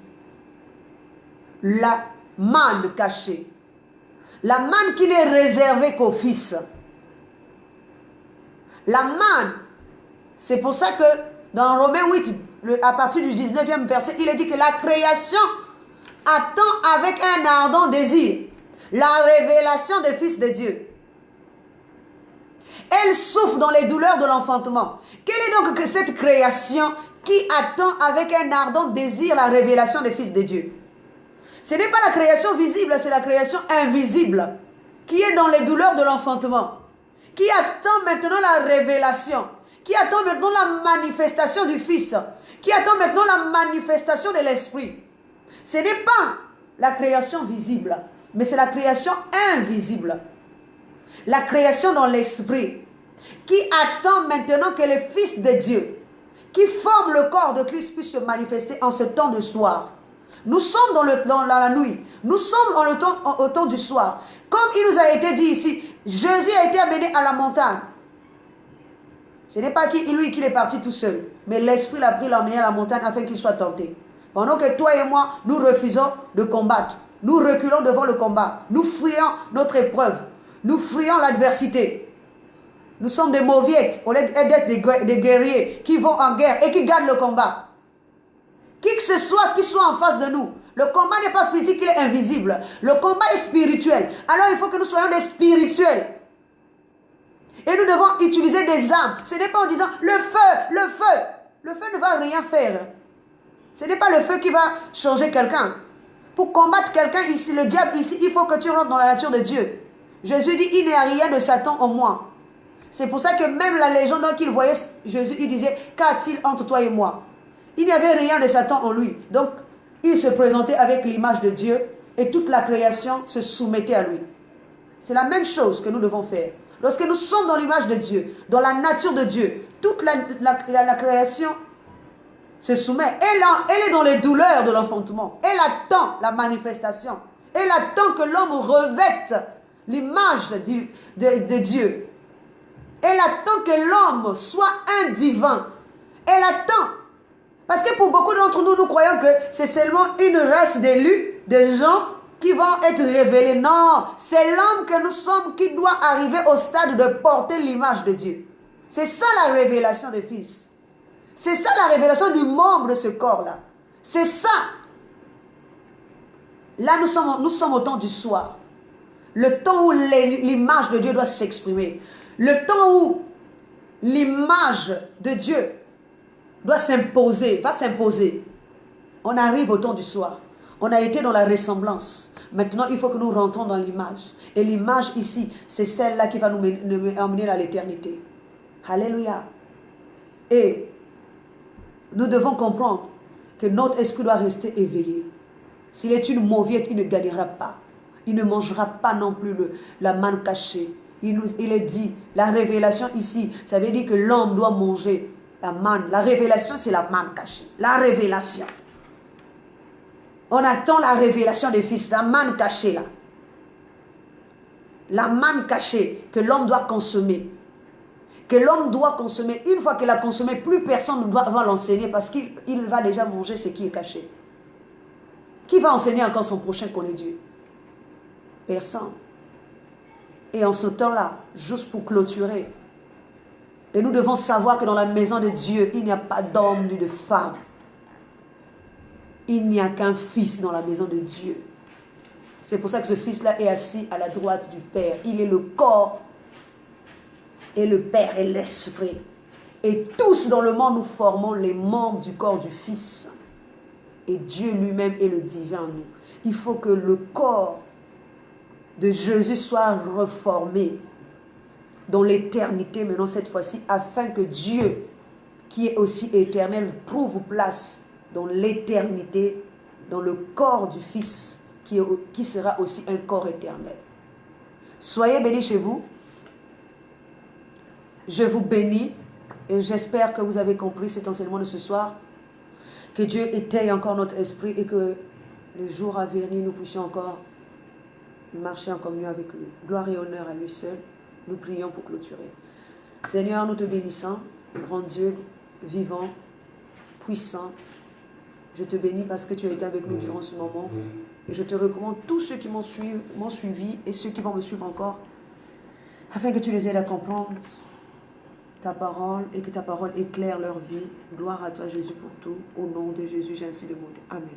La manne cachée. La manne qui n'est réservée qu'au Fils. La manne, c'est pour ça que dans Romains 8, à partir du 19e verset, il est dit que la création attend avec un ardent désir la révélation des fils de Dieu. Elle souffre dans les douleurs de l'enfantement. Quelle est donc cette création qui attend avec un ardent désir la révélation des fils de Dieu? Ce n'est pas la création visible, c'est la création invisible qui est dans les douleurs de l'enfantement, qui attend maintenant la révélation, qui attend maintenant la manifestation du Fils, qui attend maintenant la manifestation de l'Esprit. Ce n'est pas la création visible, mais c'est la création invisible. La création dans l'Esprit, qui attend maintenant que les fils de Dieu, qui forment le corps de Christ, puissent se manifester en ce temps de soir. Nous sommes dans la nuit, nous sommes au temps du soir. Comme il nous a été dit ici, Jésus a été amené à la montagne. Ce n'est pas lui qui est parti tout seul, mais l'Esprit l'a pris, l'a amené à la montagne afin qu'il soit tenté. Pendant que toi et moi, nous refusons de combattre. Nous reculons devant le combat. Nous fuyons notre épreuve. Nous fuyons l'adversité. Nous sommes des mauviettes au lieu d'être des guerriers qui vont en guerre et qui gagnent le combat. Qui que ce soit qui soit en face de nous, le combat n'est pas physique, il est invisible. Le combat est spirituel. Alors il faut que nous soyons des spirituels. Et nous devons utiliser des armes. Ce n'est pas en disant le feu, le feu. Le feu ne va rien faire. Ce n'est pas le feu qui va changer quelqu'un. Pour combattre quelqu'un ici, le diable ici, il faut que tu rentres dans la nature de Dieu. Jésus dit, il n'y a rien de Satan en moi. C'est pour ça que même la légende qu'il voyait Jésus, il disait, qu'a-t-il entre toi et moi? Il n'y avait rien de Satan en lui. Donc, il se présentait avec l'image de Dieu et toute la création se soumettait à lui. C'est la même chose que nous devons faire. Lorsque nous sommes dans l'image de Dieu, dans la nature de Dieu, toute la création se soumet. Elle est dans les douleurs de l'enfantement. Elle attend la manifestation. Elle attend que l'homme revête l'image de Dieu. Elle attend que l'homme soit un divin. Elle attend. Parce que pour beaucoup d'entre nous, nous croyons que c'est seulement une race d'élus, de gens qui vont être révélés. Non, c'est l'homme que nous sommes qui doit arriver au stade de porter l'image de Dieu. C'est ça la révélation des fils. C'est ça la révélation du membre de ce corps-là. C'est ça. Là, nous sommes au temps du soir. Le temps où l'image de Dieu doit s'exprimer. Le temps où l'image de Dieu doit s'imposer, va s'imposer. On arrive au temps du soir. On a été dans la ressemblance. Maintenant, il faut que nous rentrons dans l'image. Et l'image ici, c'est celle-là qui va nous emmener à l'éternité. Alléluia. Et nous devons comprendre que notre esprit doit rester éveillé. S'il est une mauviette, il ne gagnera pas. Il ne mangera pas non plus la manne cachée. Il est dit, la révélation ici, ça veut dire que l'homme doit manger la manne. La révélation, c'est la manne cachée. La révélation. On attend la révélation des fils, la manne cachée là. La manne cachée que l'homme doit consommer. Que l'homme doit consommer. Une fois qu'il a consommé, plus personne ne va l'enseigner parce qu'il va déjà manger ce qui est caché. Qui va enseigner encore son prochain connaît Dieu? Personne. Et en ce temps-là, juste pour clôturer, et nous devons savoir que dans la maison de Dieu, il n'y a pas d'homme ni de femme. Il n'y a qu'un fils dans la maison de Dieu. C'est pour ça que ce fils-là est assis à la droite du Père. Il est le corps et le Père est l'Esprit. Et tous dans le monde, nous formons les membres du corps du Fils. Et Dieu lui-même est le divin en nous. Il faut que le corps de Jésus soit reformé dans l'éternité, maintenant cette fois-ci, afin que Dieu, qui est aussi éternel, trouve place dans l'éternité, dans le corps du Fils, qui sera aussi un corps éternel. Soyez bénis chez vous. Je vous bénis et j'espère que vous avez compris cet enseignement de ce soir. Que Dieu étaye encore notre esprit et que le jour à venir, nous puissions encore marcher en communion avec lui. Gloire et honneur à lui seul. Nous prions pour clôturer. Seigneur, nous te bénissons, grand Dieu vivant. puissant. Je te bénis parce que tu as été avec nous durant ce moment. Et je te recommande tous ceux qui m'ont suivi et ceux qui vont me suivre encore, afin que tu les aides à comprendre ta parole et que ta parole éclaire leur vie. Gloire à toi, Jésus, pour tout. Au nom de Jésus, j'ai ainsi demandé. Amen.